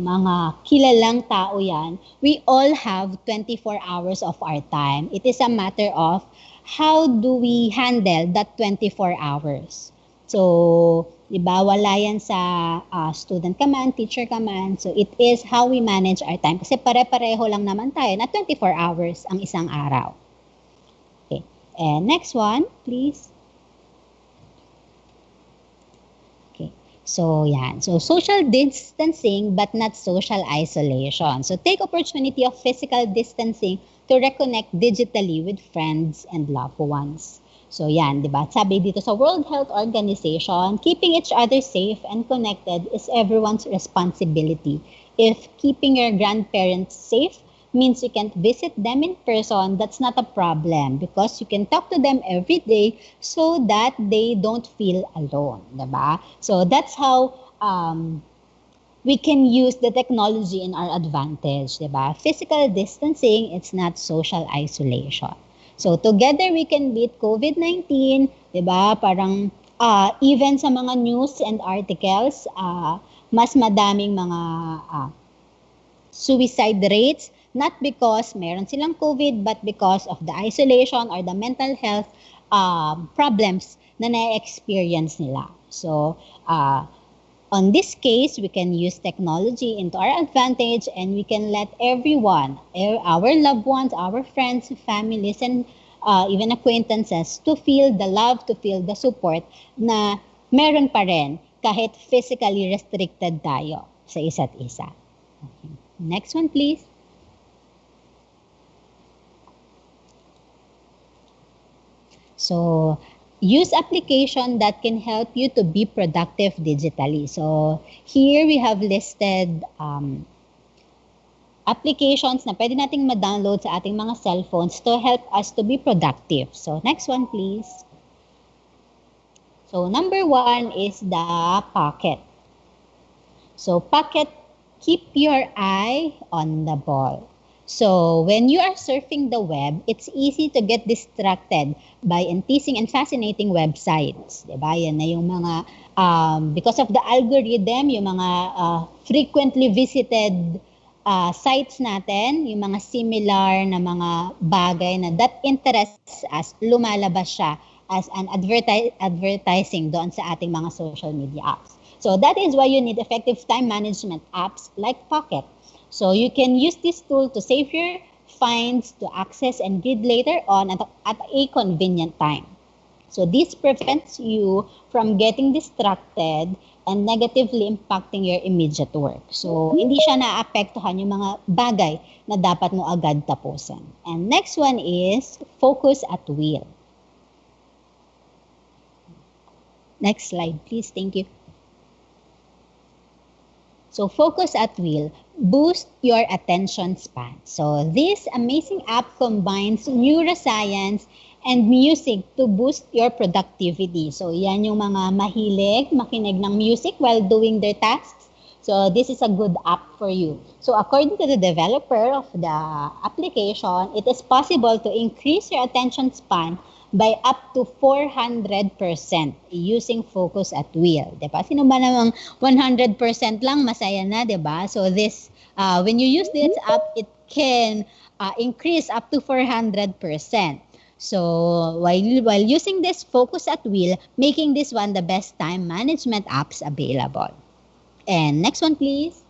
mga kilalang tao yan, we all have 24 hours of our time. It is a matter of how do we handle that 24 hours. So, diba, wala yan sa student ka man, teacher ka man. So, it is how we manage our time. Kasi pare-pareho lang naman tayo na 24 hours ang isang araw. Okay. And next one, please. Okay. So, yan. So, social distancing but not social isolation. So, take opportunity of physical distancing to reconnect digitally with friends and loved ones. So, yan, di ba? Sabi dito sa World Health Organization, keeping each other safe and connected is everyone's responsibility. If keeping your grandparents safe means you can't visit them in person, that's not a problem because you can talk to them every day so that they don't feel alone, diba? So that's how we can use the technology in our advantage, diba? Physical distancing, it's not social isolation. So together we can beat COVID-19, diba? Parang even sa mga news and articles, mas madaming mga suicide rates, not because meron silang COVID, but because of the isolation or the mental health problems na na-experience nila. So, on this case, we can use technology into our advantage and we can let everyone, our loved ones, our friends, families, and even acquaintances to feel the love, to feel the support na meron pa rin kahit physically restricted tayo sa isa't isa. Okay. Next one, please. So, use application that can help you to be productive digitally. So, here we have listed applications na pwede nating ma-download sa ating mga cellphones to help us to be productive. So, next one, please. So, number 1 is the Pocket. So, Pocket, keep your eye on the ball. So, when you are surfing the web, it's easy to get distracted by enticing and fascinating websites. Diba? Yan na yung mga, because of the algorithm, yung mga frequently visited sites natin, yung mga similar na mga bagay na that interests us, lumalabas siya as an advertising doon sa ating mga social media apps. So, that is why you need effective time management apps like Pocket. So you can use this tool to save your finds to access and read later on at a convenient time. So this prevents you from getting distracted and negatively impacting your immediate work. So hindi siya naapektuhan yung mga bagay na dapat mo agad tapusin. And next one is focus at will. Next slide, please. Thank you. So focus at will, boost your attention span. So this amazing app combines neuroscience and music to boost your productivity. So yan yung mga mahilig makinig ng music while doing their tasks. So this is a good app for you. So according to the developer of the application, it is possible to increase your attention span by up to 400% using focus at will. Diba? Sino ba namang 100% lang masaya na, diba? So this, when you use this app, it can increase up to 400%. So while using this focus at will, making this one the best time management apps available. And next one, please.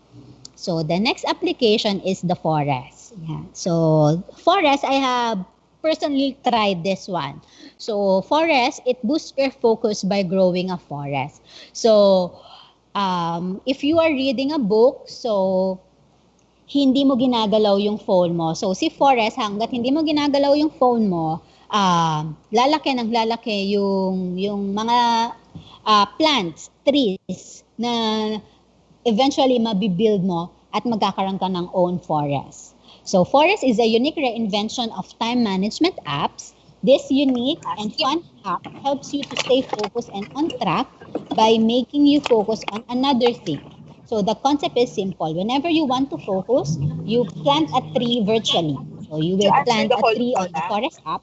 So the next application is the Forest. Yeah. So Forest, I have personally tried this one. So Forest, it boosts your focus by growing a forest. So if you are reading a book, so hindi mo ginagalaw yung phone mo. So si Forest, hanggat hindi mo ginagalaw yung phone mo, lalaki ng lalaki yung mga plants, trees na eventually mabibuild mo at magkakaroon ka ng own forest. So Forest is a unique reinvention of time management apps. This unique and fun app helps you to stay focused and on track by making you focus on another thing. So the concept is simple. Whenever you want to focus, you plant a tree virtually. So you will plant a tree on the Forest app.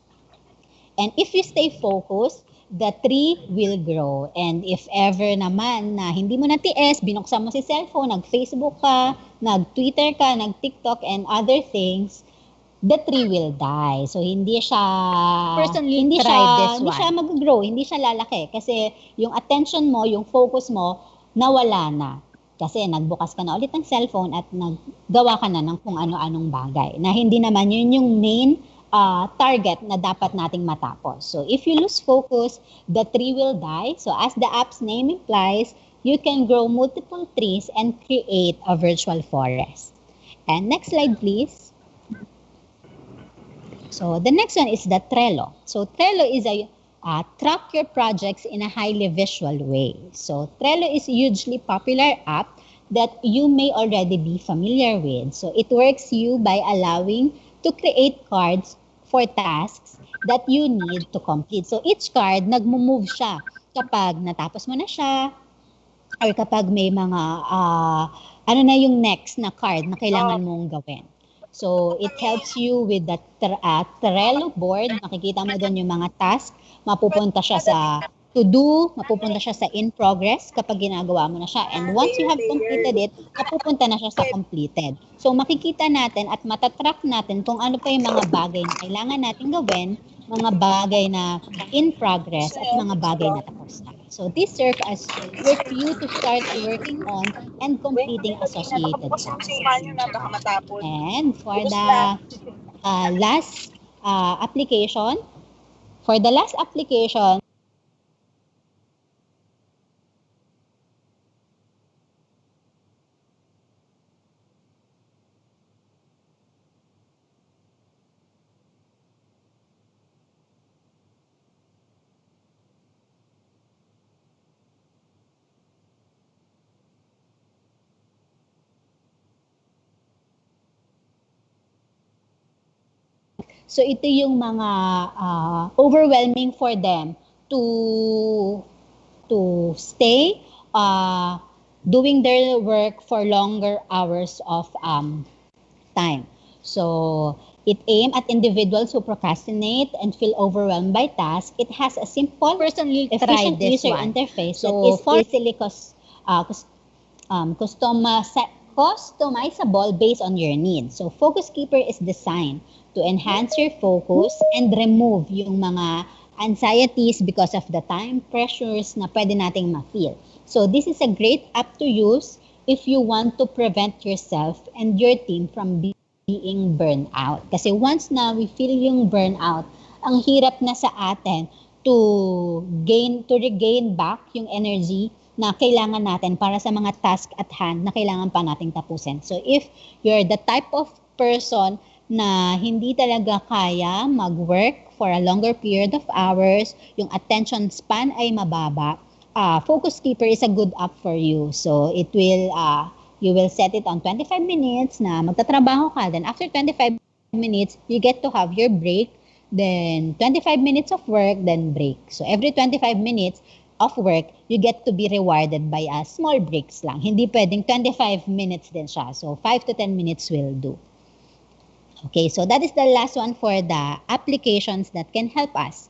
And if you stay focused, the tree will grow. And if ever naman na hindi mo natiis, binuksan mo si cellphone, nag-Facebook ka, nag-Twitter ka, nag-TikTok and other things, the tree will die. So hindi siya hindi siya mag-grow, hindi siya lalaki kasi yung attention mo, yung focus mo nawala na. Kasi nagbukas ka na ulit ng cellphone at naggawa ka na ng kung ano-anong bagay na hindi naman yun yung main target na dapat nating matapos. So if you lose focus, the tree will die. So as the app's name implies, you can grow multiple trees and create a virtual forest. And next slide, please. So the next one is the Trello. So Trello is a track your projects in a highly visual way. So Trello is a hugely popular app that you may already be familiar with. So it works you by allowing to create cards for tasks that you need to complete. So each card, nagmo-move siya kapag natapos mo na siya or kapag may mga ano na yung next na card na kailangan mong gawin. So, it helps you with the Trello board. Makikita mo doon yung mga task. Mapupunta siya sa to-do, mapupunta siya sa in progress kapag ginagawa mo na siya. And once you have completed it, mapupunta na siya sa completed. So, makikita natin at matatrack natin kung ano pa yung mga bagay na kailangan natin gawin, mga bagay na in progress, at mga bagay na tapos na. So, this serves as your cue to start working on and completing associated tasks. And for the last application, so ito yung mga overwhelming for them to stay doing their work for longer hours of time. So it aims at individuals who procrastinate and feel overwhelmed by tasks. It has a simple, personally efficient user interface that is easily customizable based on your needs. So Focus Keeper is designed to enhance your focus and remove yung mga anxieties because of the time pressures na pwede nating ma-feel. So this is a great app to use if you want to prevent yourself and your team from being burned out. Kasi once na we feel yung burnout, ang hirap na sa atin to regain back yung energy na kailangan natin para sa mga task at hand na kailangan pa nating tapusin. So if you're the type of person na hindi talaga kaya mag-work for a longer period of hours, yung attention span ay mababa, Focus Keeper is a good app for you. So it will, you will set it on 25 minutes na magtatrabaho ka. Then after 25 minutes, you get to have your break. Then 25 minutes of work, then break. So every 25 minutes of work, you get to be rewarded by small breaks lang. Hindi pwedeng 25 minutes din siya. So 5 to 10 minutes will do. Okay, so that is the last one for the applications that can help us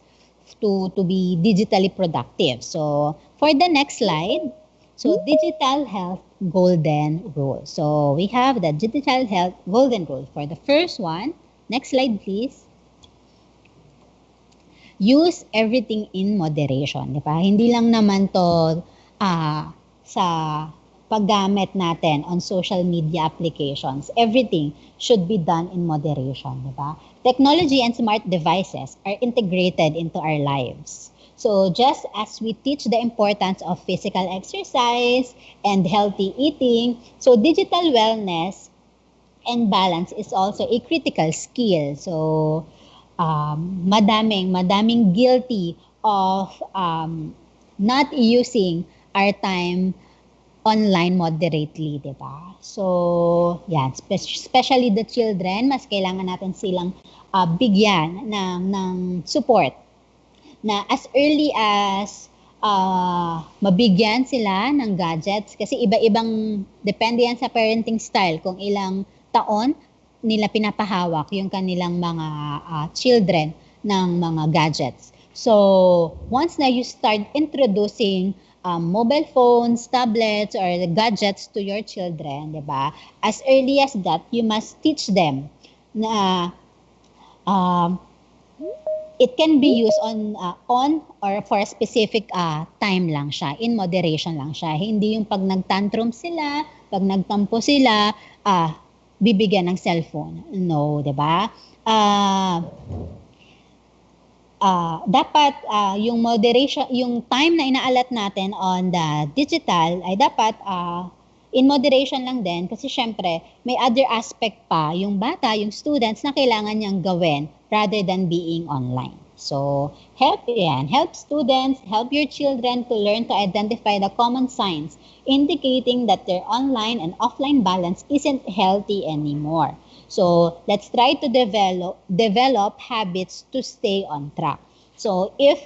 to be digitally productive. So for the next slide, so digital health golden rule. So we have the digital health golden rule. For the first one, next slide please. Use everything in moderation, di ba? Hindi lang naman to sa paggamit natin on social media applications. Everything should be done in moderation, di ba? Technology and smart devices are integrated into our lives. So just as we teach the importance of physical exercise and healthy eating, so digital wellness and balance is also a critical skill. So madaming guilty of not using our time online moderately, di ba? So, yan, especially the children, mas kailangan natin silang bigyan ng support na as early as mabigyan sila ng gadgets kasi iba-ibang depende yan sa parenting style kung ilang taon nila pinapahawak yung kanilang mga children ng mga gadgets. So, once na you start introducing mobile phones, tablets, or gadgets to your children, di ba? As early as that, you must teach them na it can be used on or for a specific time lang siya, in moderation lang siya. Hindi yung pag nagtantrum sila, pag nagtampo sila, bibigyan ng cellphone. No, 'di ba? Dapat yung moderation, yung time na inaalat natin on the digital ay dapat in moderation lang din kasi syempre may other aspect pa yung bata, yung students na kailangan niyang gawin rather than being online. So, help students, help your children to learn to identify the common signs indicating that their online and offline balance isn't healthy anymore. So, let's try to develop habits to stay on track. So, if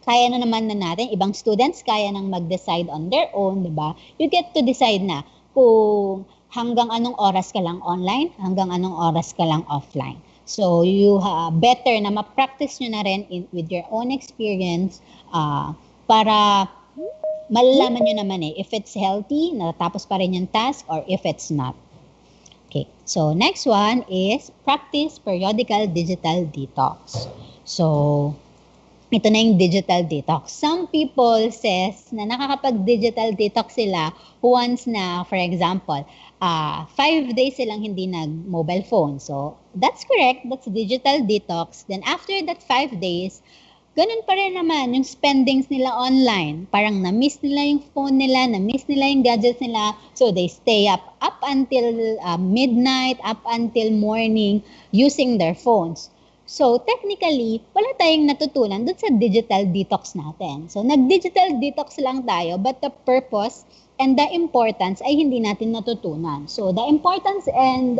kaya na naman na natin, ibang students kaya nang mag-decide on their own, di ba? You get to decide na kung hanggang anong oras ka lang online, hanggang anong oras ka lang offline. So, you better na ma-practice nyo na rin with your own experience para malalaman nyo naman if it's healthy, natapos pa rin yung task, or if it's not. Okay, so next one is practice periodical digital detox. So, ito na yung digital detox. Some people says na nakakapag-digital detox sila once na, for example, 5 days silang hindi nag-mobile phone. So, that's correct. That's digital detox. Then, after that 5 days, ganun pa rin naman yung spendings nila online. Parang na-miss nila yung phone nila, na-miss nila yung gadgets nila. So, they stay up until midnight, up until morning using their phones. So, technically, wala tayong natutunan dun sa digital detox natin. So, nag-digital detox lang tayo, but the purpose and the importance ay hindi natin natutunan. So, the importance and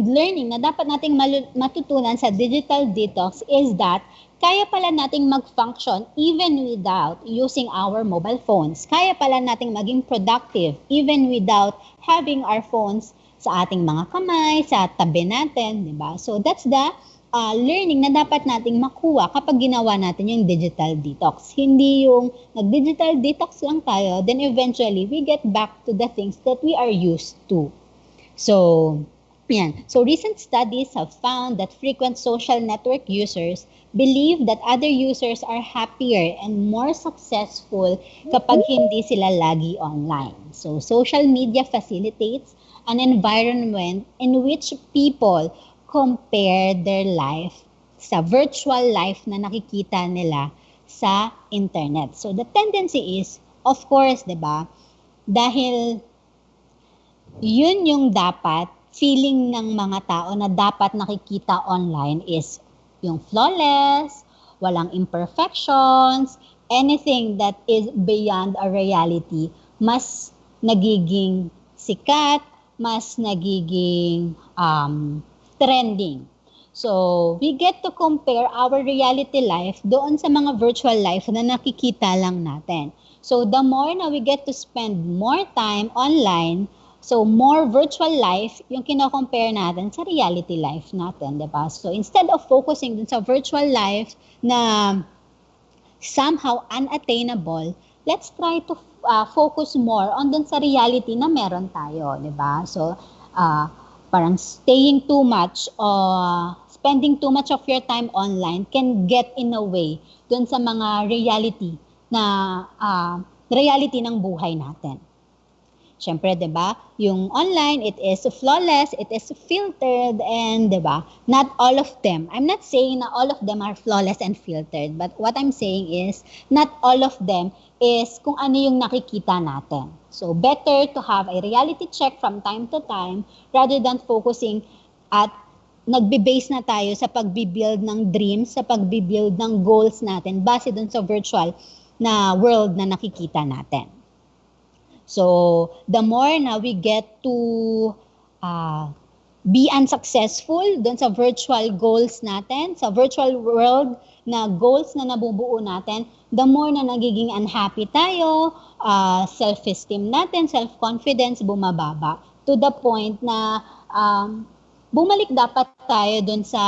learning na dapat nating matutunan sa digital detox is that kaya pala nating mag-function even without using our mobile phones. Kaya pala nating maging productive even without having our phones sa ating mga kamay, sa tabi natin, di ba? So that's the learning na dapat nating makuha kapag ginawa natin yung digital detox. Hindi yung nag-digital detox lang tayo, then eventually we get back to the things that we are used to. So, yan. So recent studies have found that frequent social network users believe that other users are happier and more successful kapag hindi sila lagi online. So social media facilitates an environment in which people compare their life sa virtual life na nakikita nila sa internet. So the tendency is, of course, 'di ba? Dahil yun yung dapat feeling ng mga tao na dapat nakikita online is yung flawless, walang imperfections, anything that is beyond a reality, mas nagiging sikat, mas nagiging trending. So, we get to compare our reality life doon sa mga virtual life na nakikita lang natin. So, the more na we get to spend more time online, so more virtual life yung kino-compare natin sa reality life natin, diba? So, instead of focusing dun sa virtual life na somehow unattainable, let's try to focus more on dun sa reality na meron tayo, di ba? So, parang staying too much or spending too much of your time online can get in a way dun sa mga reality ng buhay natin. Siyempre, 'di ba? Yung online, it is flawless, it is filtered, and 'di ba? Not all of them. I'm not saying na all of them are flawless and filtered, but what I'm saying is not all of them is kung ano yung nakikita natin. So, better to have a reality check from time to time rather than focusing at nagbe-base na tayo sa pagbibuild ng dreams, sa pagbibuild ng goals natin base dun sa virtual na world na nakikita natin. So, the more na we get to be unsuccessful dun sa virtual goals natin, sa virtual world na goals na nabubuo natin, the more na nagiging unhappy tayo, self-esteem natin, self-confidence bumababa to the point na bumalik dapat tayo dun sa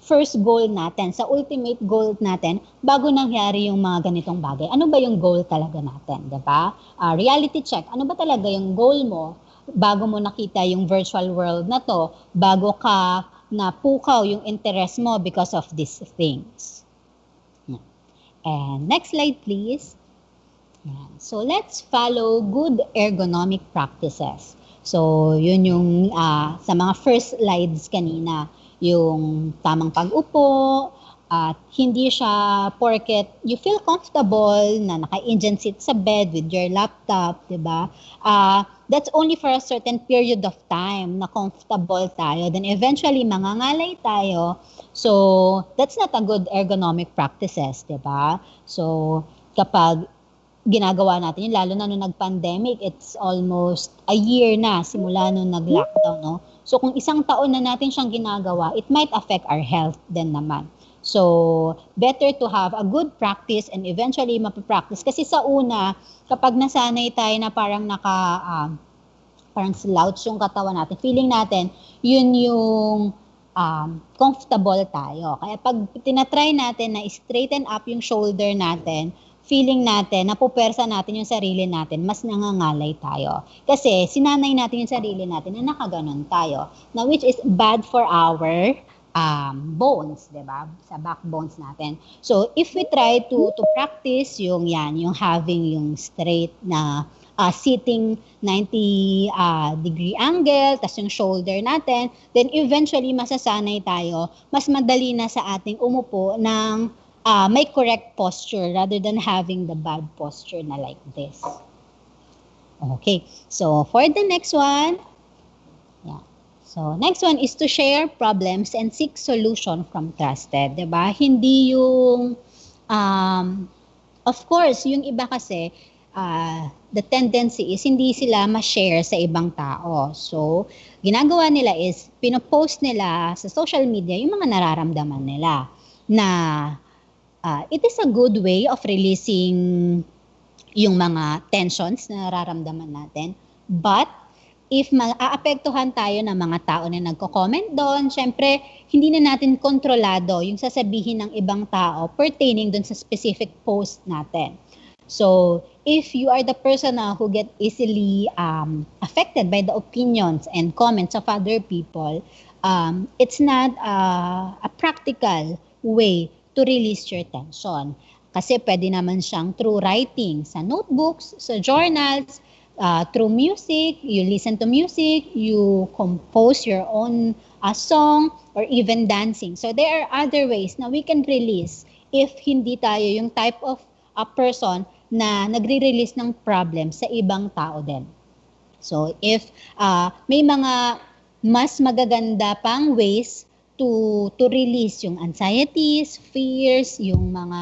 first goal natin, sa ultimate goal natin, bago nangyari yung mga ganitong bagay. Ano ba yung goal talaga natin, diba? Reality check, ano ba talaga yung goal mo bago mo nakita yung virtual world na to, bago ka napukaw yung interest mo because of these things. And next slide, please. Yan. So let's follow good ergonomic practices. So yun yung sa mga first slides kanina, yung tamang pag-upo, at hindi siya porket you feel comfortable na naka-engine seat sa bed with your laptop, di ba? That's only for a certain period of time na comfortable tayo. Then eventually, mangangalay tayo. So, that's not a good ergonomic practices, di ba? So, kapag ginagawa natin yun, lalo na nung nag-pandemic, it's almost a year na simula nung nag-lockdown, no? So, kung isang taon na natin siyang ginagawa, it might affect our health din naman. So, better to have a good practice and eventually mapapractice. Kasi sa una, kapag nasanay tayo na parang parang slouch yung katawan natin, feeling natin, yun yung comfortable tayo. Kaya pag tinatry natin na straighten up yung shoulder natin, feeling natin, napupersa natin yung sarili natin, mas nangangalay tayo. Kasi sinanay natin yung sarili natin na nakaganon tayo. Now, which is bad for our bones, 'di ba? Sa backbones natin. So, if we try to practice yung having yung straight na sitting 90 degree angle, tas yung shoulder natin, then eventually masasanay tayo, mas madali na sa ating umupo ng may correct posture rather than having the bad posture na like this. Okay, so for the next one, so next one is to share problems and seek solution from trusted, 'di ba? Hindi yung of course, yung iba kasi the tendency is hindi sila ma-share sa ibang tao. So, ginagawa nila is pinopost nila sa social media yung mga nararamdaman nila na it is a good way of releasing yung mga tensions na nararamdaman natin. But if maaapektuhan tayo ng mga tao na nagko-comment doon, syempre, hindi na natin kontrolado yung sasabihin ng ibang tao pertaining doon sa specific post natin. So, if you are the person who get easily affected by the opinions and comments of other people, it's not a practical way to release your tension. Kasi pwede naman siyang through writing, sa notebooks, sa journals, through music, you listen to music, you compose your own song, or even dancing. So there are other ways na we can release if hindi tayo yung type of a person na nagre-release ng problem sa ibang tao din. So if may mga mas magaganda pang ways to release yung anxieties, fears, yung mga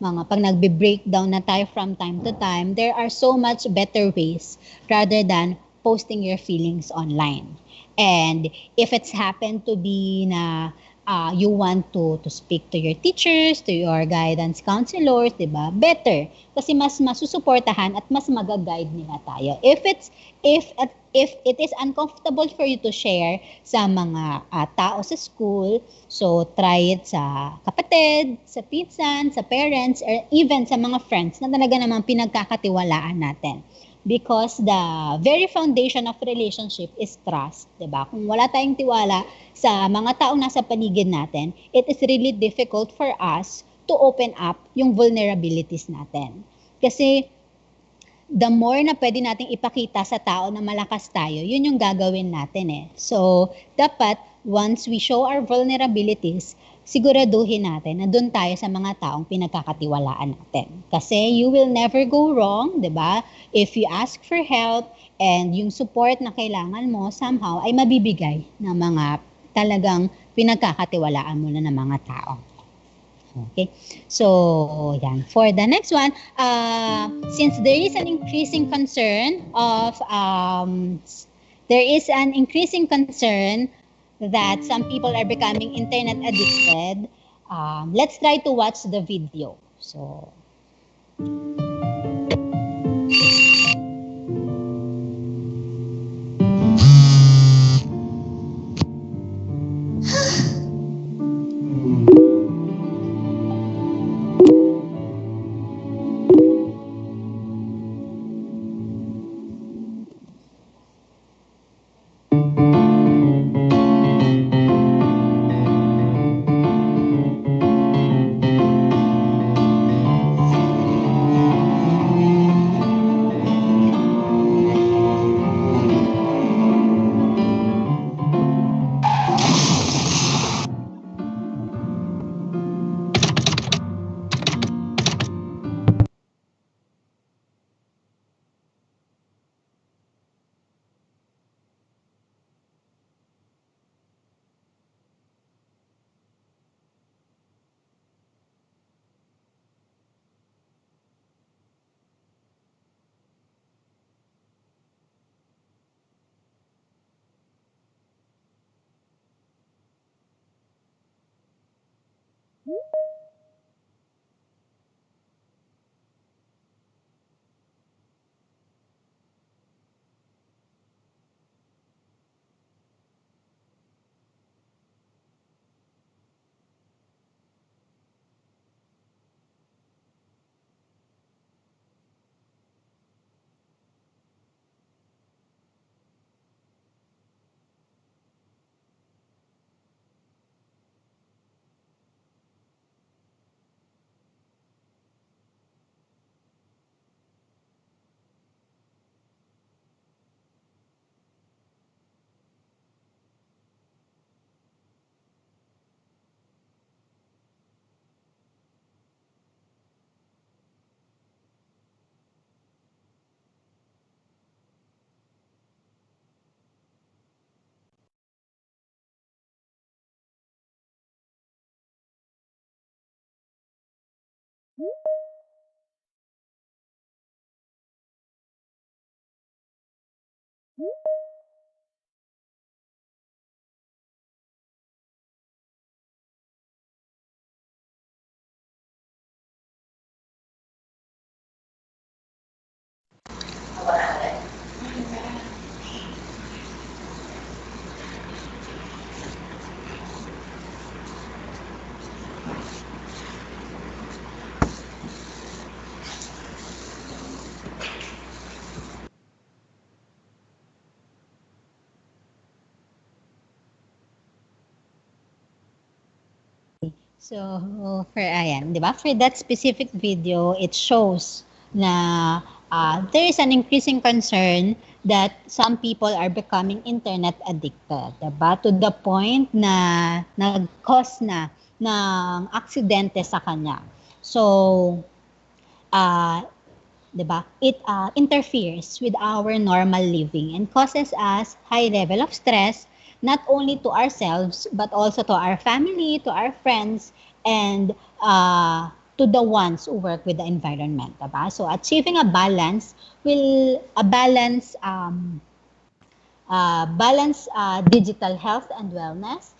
pag nagbe-breakdown na tayo from time to time, there are so much better ways rather than posting your feelings online. And if it's happened to be na you want to speak to your teachers, to your guidance counselors, diba? Better. Kasi mas masusuportahan at mas mag-guide nila tayo. If it is uncomfortable for you to share sa mga tao sa school, so try it sa kapatid, sa pinsan, sa parents, or even sa mga friends na talaga namang pinagkakatiwalaan natin. Because the very foundation of relationship is trust, 'di ba? Kung wala tayong tiwala sa mga taong nasa paligid natin, it is really difficult for us to open up yung vulnerabilities natin. Kasi the more na pwede nating ipakita sa tao na malakas tayo, yun yung gagawin natin eh. So, dapat once we show our vulnerabilities, siguraduhin natin na doon tayo sa mga taong pinagkakatiwalaan natin. Kasi you will never go wrong, 'di ba? If you ask for help and yung support na kailangan mo somehow ay mabibigay ng mga talagang pinagkakatiwalaan mo na ng mga tao. Okay. So, yan. For the next one, since there is an increasing concern that some people are becoming internet addicted, let's try to watch the video. So, So, for ayan, di ba? For that specific video, it shows na there is an increasing concern that some people are becoming internet addicted, di ba? To the point na nag-cause na ng aksidente sa kanya. So, uh, 'di ba? It interferes with our normal living and causes us high level of stress not only to ourselves but also to our family, to our friends, and to the ones who work with the environment, 'di ba? So achieving a balance digital health and wellness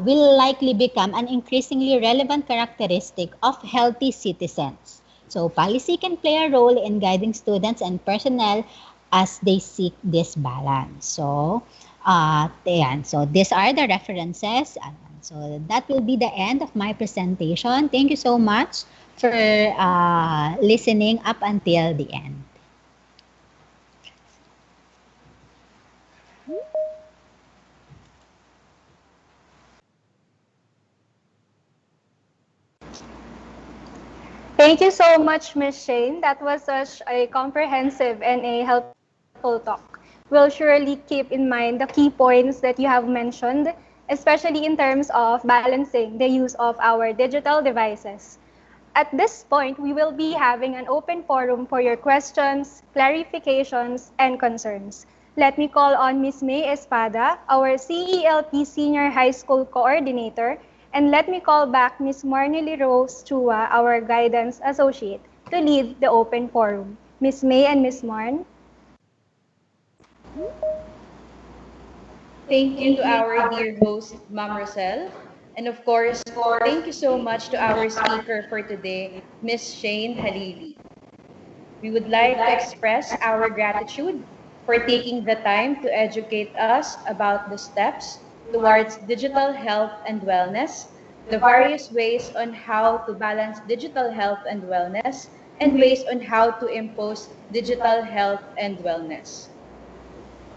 will likely become an increasingly relevant characteristic of healthy citizens. So, policy can play a role in guiding students and personnel as they seek this balance. So, ayan. So, these are the references. So, that will be the end of my presentation. Thank you so much for listening up until the end. Thank you so much, Ms. Shane. That was such a comprehensive and a helpful talk. We'll surely keep in mind the key points that you have mentioned, especially in terms of balancing the use of our digital devices. At this point, we will be having an open forum for your questions, clarifications, and concerns. Let me call on Ms. May Espada, our CELP Senior High School Coordinator, and let me call back Ms. Marnely Rose Chua, our Guidance Associate, to lead the open forum. Ms. May and Ms. Marn. Thank you to our dear host, Ma'am Rosel. And of course, thank you so much to our speaker for today, Miss Shane Halili. We would like to express our gratitude for taking the time to educate us about the steps towards digital health and wellness, the various ways on how to balance digital health and wellness, and ways on how to impose digital health and wellness.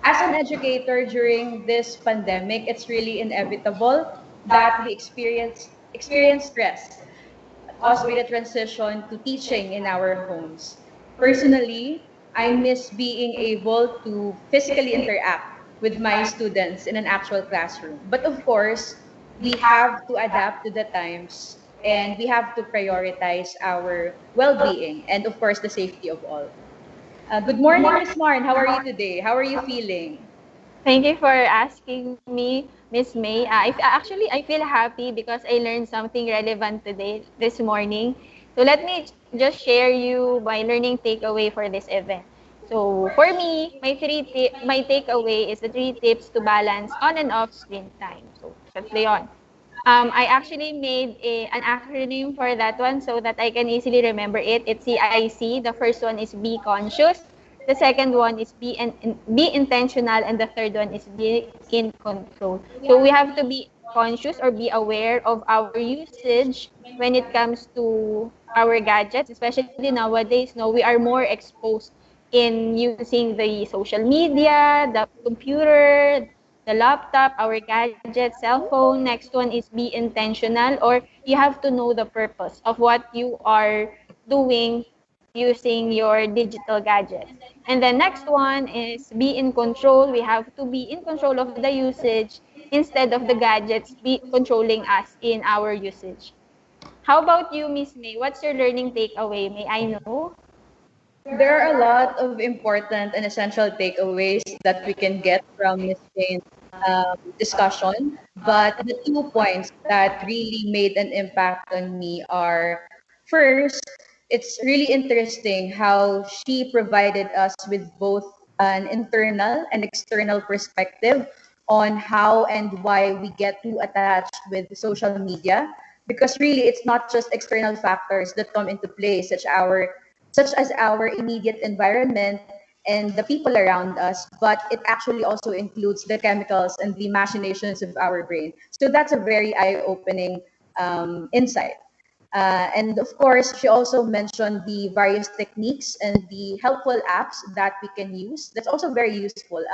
As an educator during this pandemic, it's really inevitable that we experience stress caused by the transition to teaching in our homes. Personally, I miss being able to physically interact with my students in an actual classroom. But of course, we have to adapt to the times and we have to prioritize our well-being and of course the safety of all. Good morning, Miss Marn. How are you today? How are you feeling? Thank you for asking me, Miss May. I feel happy because I learned something relevant today, this morning. So let me just share you my learning takeaway for this event. So for me, my takeaway is the three tips to balance on and off screen time. So, tatlo yun. I actually made an acronym for that one so that I can easily remember it. It's CIC. The first one is be conscious. The second one is be intentional, and the third one is be in control. So we have to be conscious or be aware of our usage when it comes to our gadgets, especially nowadays. No, we are more exposed in using the social media, the computer, the laptop, our gadget, cell phone. Next one is be intentional, or you have to know the purpose of what you are doing using your digital gadgets. And then next one is be in control. We have to be in control of the usage instead of the gadgets be controlling us in our usage. How about you, Miss May? What's your learning takeaway? May I know? There are a lot of important and essential takeaways that we can get from Ms. Jane's discussion, but the 2 points that really made an impact on me are first, it's really interesting how she provided us with both an internal and external perspective on how and why we get too attached with social media, because really it's not just external factors that come into play, such as our immediate environment and the people around us, but it actually also includes the chemicals and the machinations of our brain. So that's a very eye-opening insight. And of course, she also mentioned the various techniques and the helpful apps that we can use. That's also very useful.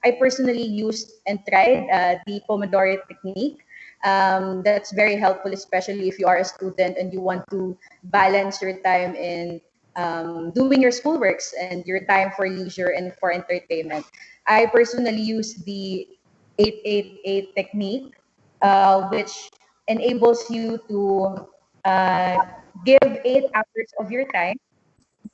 I personally used and tried the Pomodoro technique. That's very helpful, especially if you are a student and you want to balance your time in doing your schoolworks and your time for leisure and for entertainment. I personally use the 888 technique, which enables you to uh, give 8 hours of your time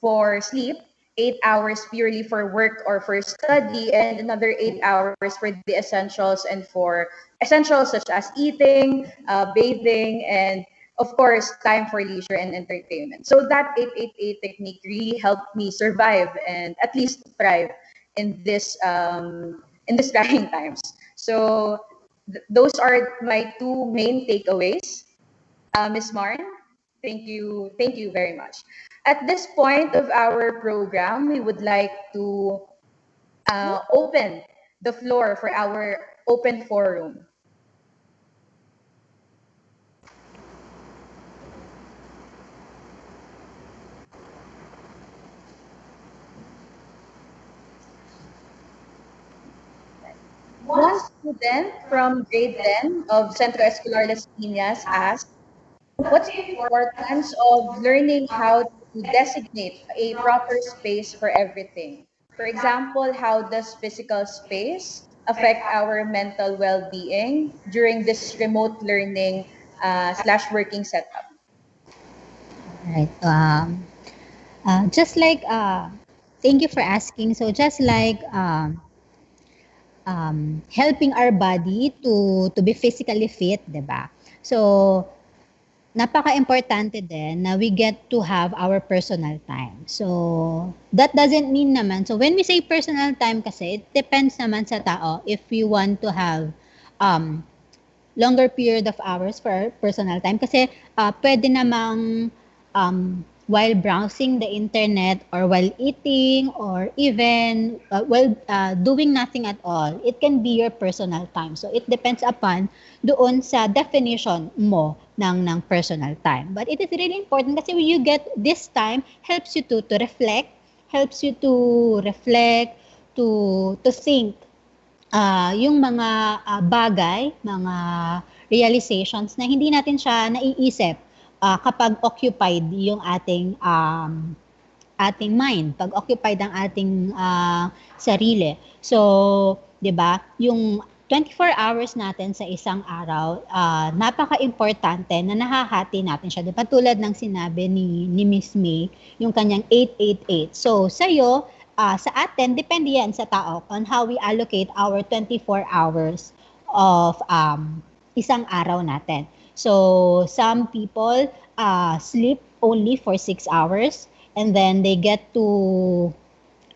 for sleep, 8 hours purely for work or for study, and another 8 hours for the essentials and for essentials such as eating, bathing, and of course, time for leisure and entertainment. So that 888 technique really helped me survive and at least thrive in this trying times. So those are my two main takeaways. Ms. Marn, thank you very much. At this point of our program, we would like to open the floor for our open forum. One student from grade 10 of Centro Escolar Las Piñas asked, what's the importance of learning how to designate a proper space for everything? For example, how does physical space affect our mental well-being during this remote learning slash working setup? Right. Just like, thank you for asking. So just like helping our body to be physically fit, 'di ba? So napaka-importante din na we get to have our personal time. So that doesn't mean naman, so when we say personal time kasi, it depends naman sa tao if you want to have um, longer period of hours for personal time kasi pwede namang while browsing the internet or while eating or even while doing nothing at all, it can be your personal time. So it depends upon doon sa definition mo ng personal time. But it is really important kasi when you get this time, helps you to reflect, helps you to reflect, to think yung mga bagay, mga realizations na hindi natin siya naiisip kapag occupied yung ating mind, pag occupied ang ating sarili. So, 'di ba? Yung 24 hours natin sa isang araw, napaka-importante na nahahati natin siya. 'Di ba? Tulad ng sinabi ni Miss May, yung kanyang 888. So, sa'yo, sa atin, depende yan sa tao on how we allocate our 24 hours of isang araw natin. So, some people sleep only for 6 hours and then they get to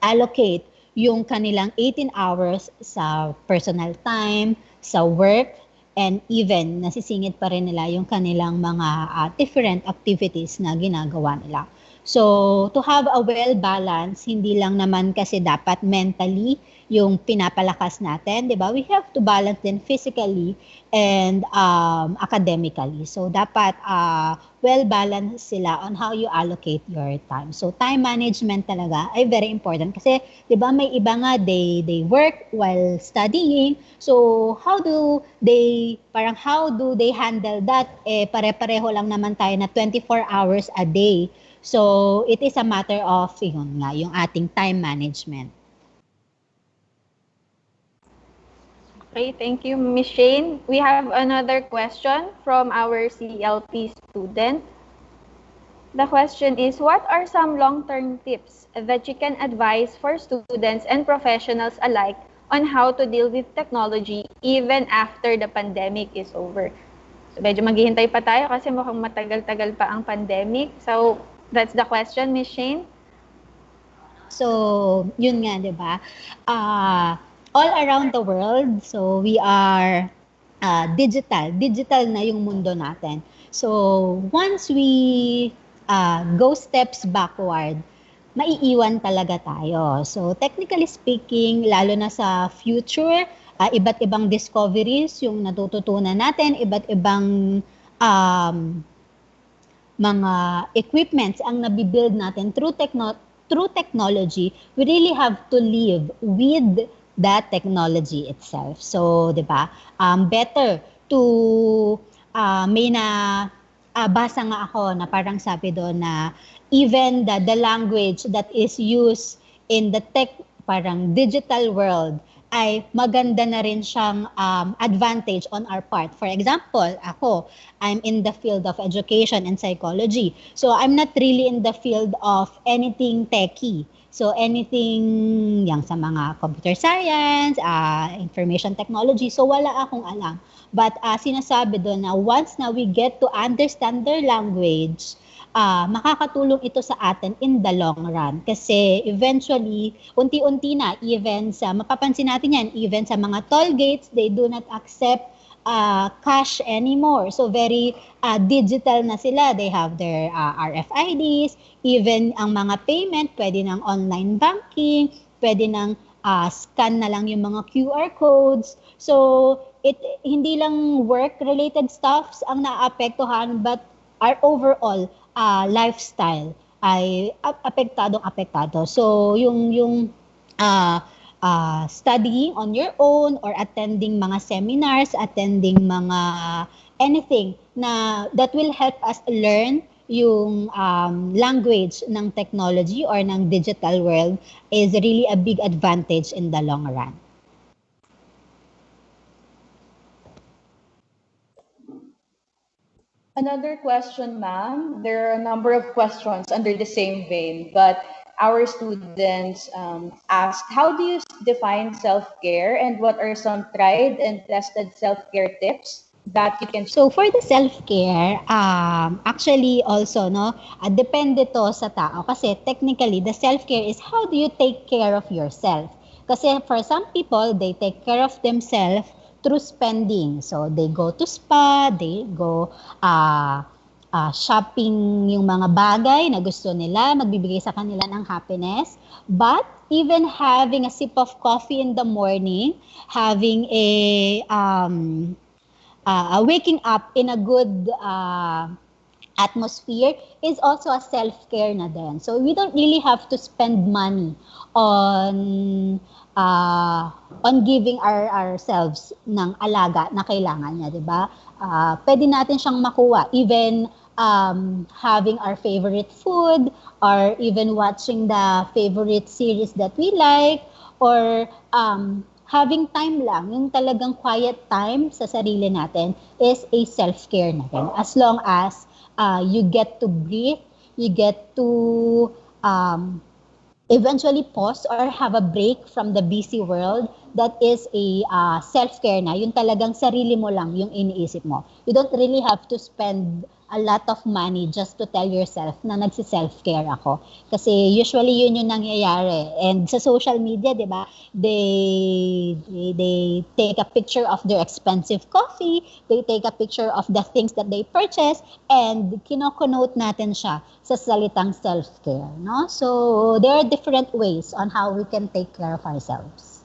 allocate yung kanilang 18 hours sa personal time, sa work, and even nasisingit pa rin nila yung kanilang mga different activities na ginagawa nila. So, to have a well-balanced, hindi lang naman kasi dapat mentally yung pinapalakas natin, di ba? We have to balance din physically and academically. So, dapat well-balanced sila on how you allocate your time. So, time management talaga ay very important kasi, di ba, may iba nga, they work while studying. So, how do they handle that? Pare-pareho lang naman tayo na 24 hours a day. So, it is a matter of yun nga, yung ating time management. Okay, thank you, Ms. Shane. We have another question from our CELP student. The question is, what are some long-term tips that you can advise for students and professionals alike on how to deal with technology even after the pandemic is over? So, medyo maghihintay pa tayo kasi mukhang matagal-tagal pa ang pandemic. So, that's the question, Ms. Shane. So, yun nga, di ba? All around the world, so we are digital. Digital na yung mundo natin. So, once we go steps backward, maiiwan talaga tayo. So, technically speaking, lalo na sa future, iba't ibang discoveries yung natututunan natin, iba't ibang mga equipments ang nabibuild natin through technology, we really have to live with that technology itself. So, di ba? Better to, may basa nga ako na parang sabi doon na even the language that is used in the parang digital world ay maganda na rin siyang advantage on our part. For example, ako, I'm in the field of education and psychology. So I'm not really in the field of anything techy. So anything yang sa mga computer science, information technology, so wala akong alam. But sinasabi doon na once na we get to understand their language, makakatulong ito sa atin in the long run. Kasi eventually, unti-unti na, even sa, mapapansin natin yan, even sa mga toll gates, they do not accept cash anymore. So very digital na sila. They have their RFIDs, even ang mga payment, pwede ng online banking, pwede ng scan na lang yung mga QR codes. So, hindi lang work-related stuffs ang naapektuhan, but our overall lifestyle ay apektado. So, yung studying on your own or attending mga seminars, attending mga anything na that will help us learn yung language ng technology or ng digital world is really a big advantage in the long run. Another question, ma'am. There are a number of questions under the same vein, but our students asked, how do you define self-care and what are some tried and tested self-care tips that you can share? So for the self-care, actually also, no, depende to sa tao. Kasi technically, the self-care is how do you take care of yourself? Kasi for some people, they take care of themselves through spending. So they go to spa, they go shopping yung mga bagay na gusto nila, magbibigay sa kanila ng happiness. But even having a sip of coffee in the morning, having waking up in a good atmosphere is also a self-care na din. So we don't really have to spend money on giving ourselves ng alaga na kailangan niya, 'di ba? Pwede natin siyang makuha even having our favorite food or even watching the favorite series that we like or having time lang, yung talagang quiet time sa sarili natin is a self-care na din. As long as you get to breathe, you get to eventually pause or have a break from the busy world, that is a self-care na. Yung talagang sarili mo lang yung iniisip mo. You don't really have to spend a lot of money just to tell yourself na nagsi-self-care ako. Kasi usually yun yung nangyayari. And sa social media, di ba, they take a picture of their expensive coffee, they take a picture of the things that they purchase, and kinokonote natin siya sa salitang self-care. No? So, there are different ways on how we can take care of ourselves.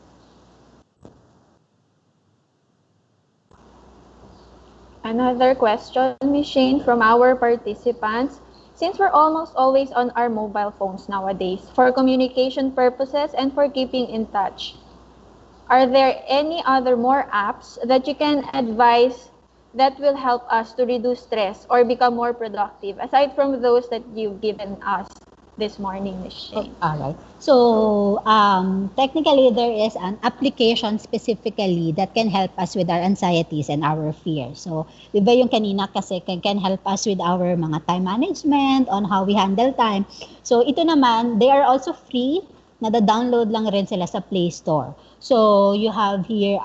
Another question, Ms. Shane, from our participants. Since we're almost always on our mobile phones nowadays for communication purposes and for keeping in touch, are there any other more apps that you can advise that will help us to reduce stress or become more productive, aside from those that you've given us this morning, Ms. Shane? All right. So, technically, there is an application specifically that can help us with our anxieties and our fears. So, di ba yung kanina kasi can help us with our mga time management, on how we handle time. So, ito naman, they are also free. Nada-download lang rin sila sa Play Store. So, you have here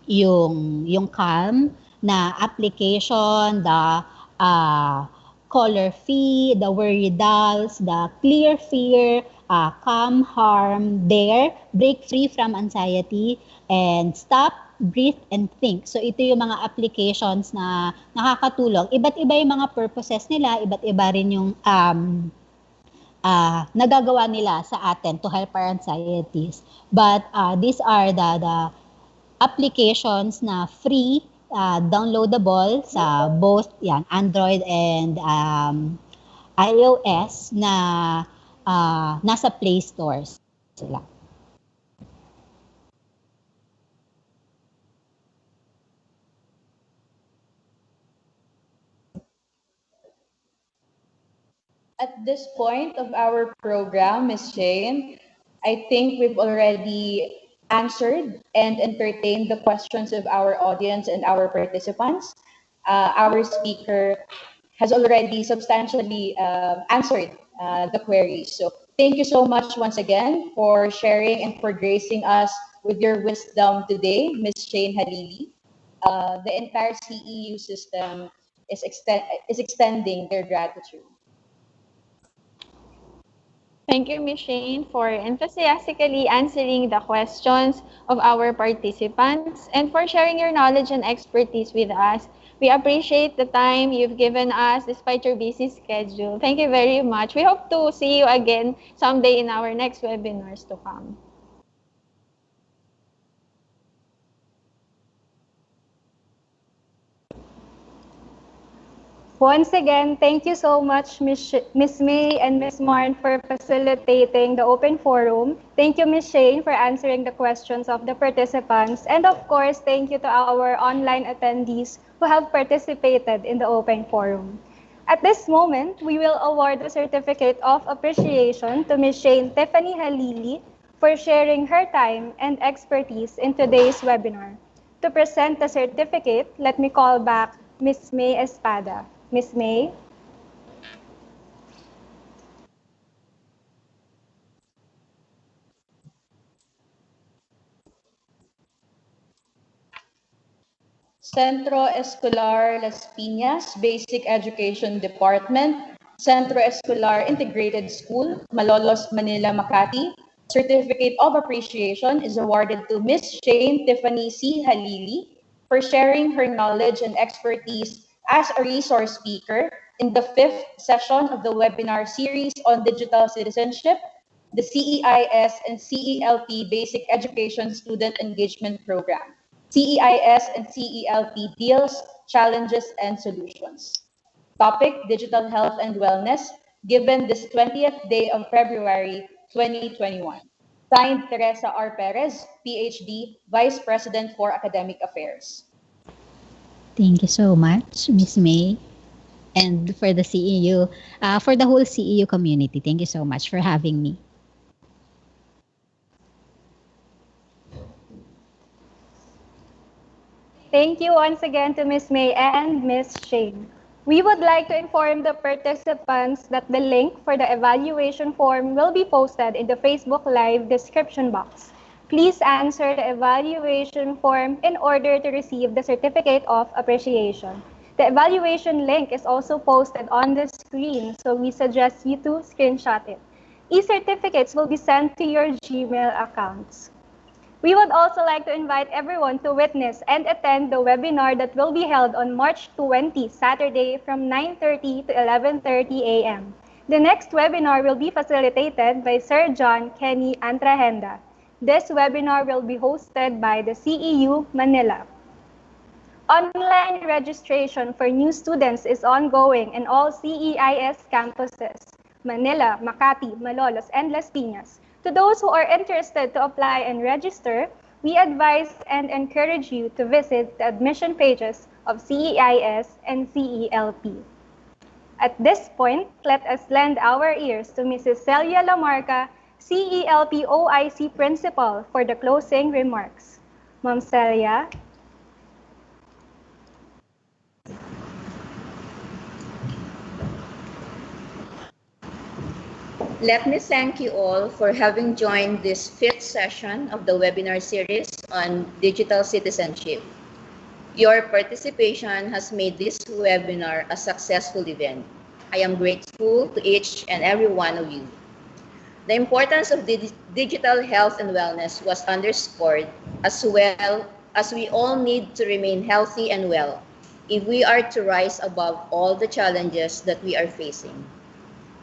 yung Calm na application, the Color Fee, the Worry Dolls, the Clear Fear, Calm, Harm, Dare, Break Free from Anxiety, and Stop, Breathe, and Think. So ito yung mga applications na nakakatulong. Iba't iba yung mga purposes nila, iba't iba rin yung nagagawa nila sa atin to help our anxieties. But these are the applications na free, downloadable sa both yan, Android and iOS na nasa Play Stores sila. At this point of our program, Ms. Shane, I think we've already answered and entertained the questions of our audience and our participants. Our speaker has already substantially answered the queries. So thank you so much once again for sharing and for gracing us with your wisdom today, Ms. Shane Halili. The entire CEU system is extending their gratitude. Thank you, Ms. Shane, for enthusiastically answering the questions of our participants and for sharing your knowledge and expertise with us. We appreciate the time you've given us despite your busy schedule. Thank you very much. We hope to see you again someday in our next webinars to come. Once again, thank you so much, Miss May and Miss Marn, for facilitating the open forum. Thank you, Miss Shane, for answering the questions of the participants. And of course, thank you to our online attendees who have participated in the open forum. At this moment, we will award the Certificate of Appreciation to Miss Shane Tiffanie Halili for sharing her time and expertise in today's webinar. To present the certificate, let me call back Miss May Espada. Miss May? Centro Escolar Las Piñas Basic Education Department, Centro Escolar Integrated School, Malolos, Manila, Makati. Certificate of Appreciation is awarded to Ms. Shane Tiffanie C. Halili for sharing her knowledge and expertise as a resource speaker in the 5th session of the webinar series on digital citizenship, the CEIS and CELP Basic Education Student Engagement Program. CEIS and CELP D.E.A.L.S, Challenges and Solutions. Topic, Digital Health and Wellness, given this 20th day of February 2021. Signed, Teresa R. Perez, PhD, Vice President for Academic Affairs. Thank you so much, Miss May. And for the CEU, for the whole CEU community, thank you so much for having me. Thank you once again to Ms. May and Ms. Shane. We would like to inform the participants that the link for the evaluation form will be posted in the Facebook Live description box. Please answer the evaluation form in order to receive the Certificate of Appreciation. The evaluation link is also posted on the screen, so we suggest you to screenshot it. E-certificates will be sent to your Gmail accounts. We would also like to invite everyone to witness and attend the webinar that will be held on March 20, Saturday from 9:30 to 11:30 a.m. The next webinar will be facilitated by Sir John Kenny Antrahenda. This webinar will be hosted by the CEU Manila. Online registration for new students is ongoing in all CEIS campuses, Manila, Makati, Malolos, and Las Piñas. To those who are interested to apply and register, we advise and encourage you to visit the admission pages of CEIS and CELP. At this point, let us lend our ears to Mrs. Celia Lamarca, CELP OIC Principal, for the closing remarks. Ma'am Celia. Let me thank you all for having joined this fifth session of the webinar series on digital citizenship. Your participation has made this webinar a successful event. I am grateful to each and every one of you. The importance of digital health and wellness was underscored, as well as we all need to remain healthy and well if we are to rise above all the challenges that we are facing.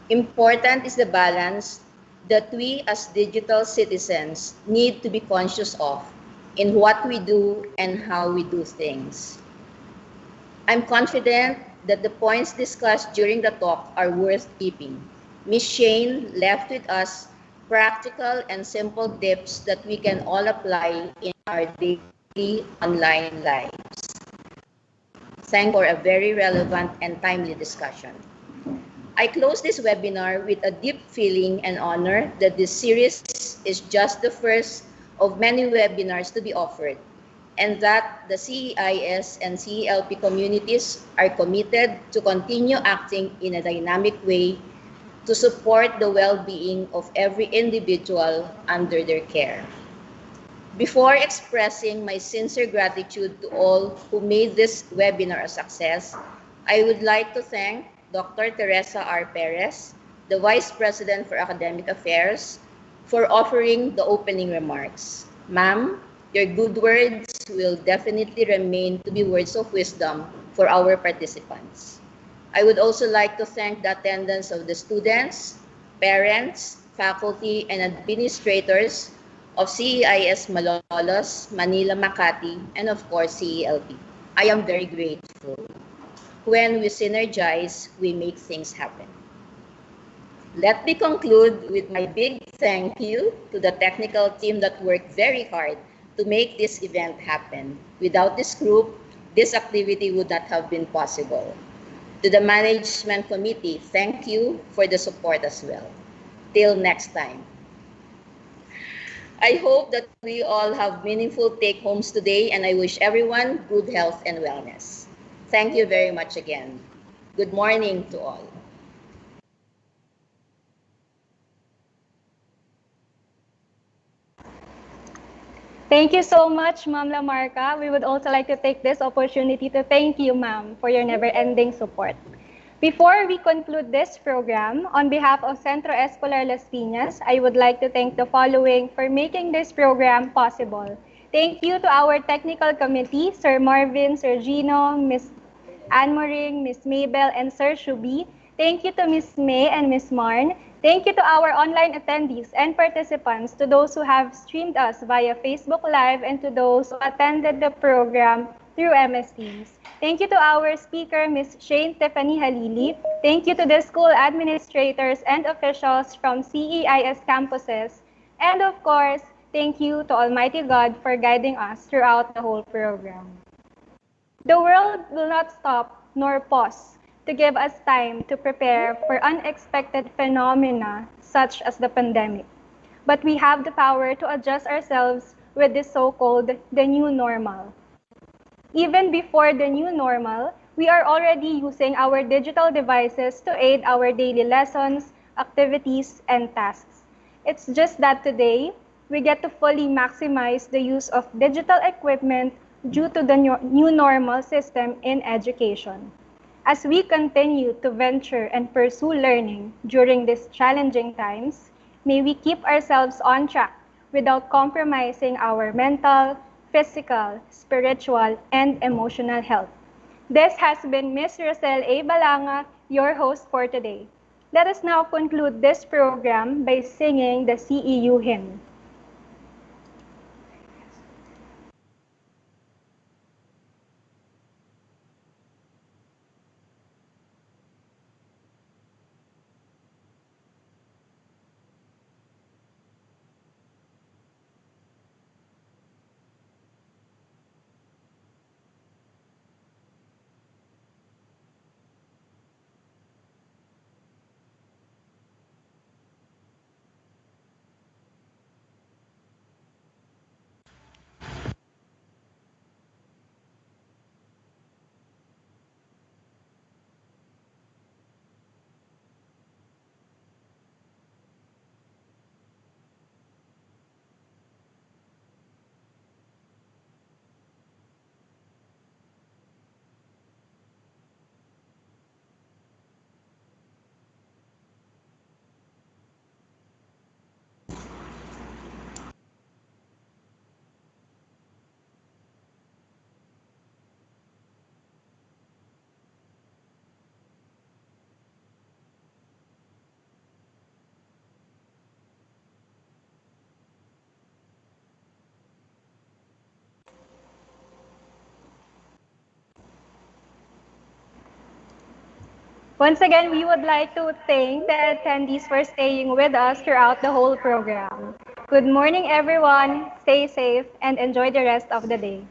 Important is the balance that we as digital citizens need to be conscious of in what we do and how we do things. I'm confident that the points discussed during the talk are worth keeping. Ms. Shane left with us practical and simple tips that we can all apply in our daily online lives. Thank you for a very relevant and timely discussion. I close this webinar with a deep feeling and honor that this series is just the first of many webinars to be offered, and that the CEIS and CELP communities are committed to continue acting in a dynamic way to support the well-being of every individual under their care. Before expressing my sincere gratitude to all who made this webinar a success, I would like to thank Dr. Teresa R. Perez, the Vice President for Academic Affairs, for offering the opening remarks. Ma'am, your good words will definitely remain to be words of wisdom for our participants. I would also like to thank the attendance of the students, parents, faculty, and administrators of CEIS Malolos, Manila, Makati, and of course CELP. I am very grateful. When we synergize, we make things happen. Let me conclude with my big thank you to the technical team that worked very hard to make this event happen. Without this group, this activity would not have been possible. To the management committee, thank you for the support as well. Till next time. I hope that we all have meaningful take-homes today, and I wish everyone good health and wellness. Thank you very much again. Good morning to all. Thank you so much, Ma'am Lamarca. We would also like to take this opportunity to thank you, ma'am, for your never-ending support. Before we conclude this program, on behalf of Centro Escolar Las Piñas, I would like to thank the following for making this program possible. Thank you to our technical committee, Sir Marvin, Sir Gino, Ms. Anne Moring, Ms. Mabel, and Sir Shubi. Thank you to Ms. May and Ms. Marn. Thank you to our online attendees and participants, to those who have streamed us via Facebook Live, and to those who attended the program through MS Teams. Thank you to our speaker, Ms. Tiffanie Halili. Thank you to the school administrators and officials from CEIS campuses. And of course, thank you to Almighty God for guiding us throughout the whole program. The world will not stop nor pause to give us time to prepare for unexpected phenomena such as the pandemic. But we have the power to adjust ourselves with this so-called the new normal. Even before the new normal, we are already using our digital devices to aid our daily lessons, activities, and tasks. It's just that today, we get to fully maximize the use of digital equipment due to the new normal system in education. As we continue to venture and pursue learning during these challenging times, may we keep ourselves on track without compromising our mental, physical, spiritual, and emotional health. This has been Miss Rosel A. Balanga, your host for today. Let us now conclude this program by singing the CEU hymn. Once again, we would like to thank the attendees for staying with us throughout the whole program. Good morning, everyone. Stay safe and enjoy the rest of the day.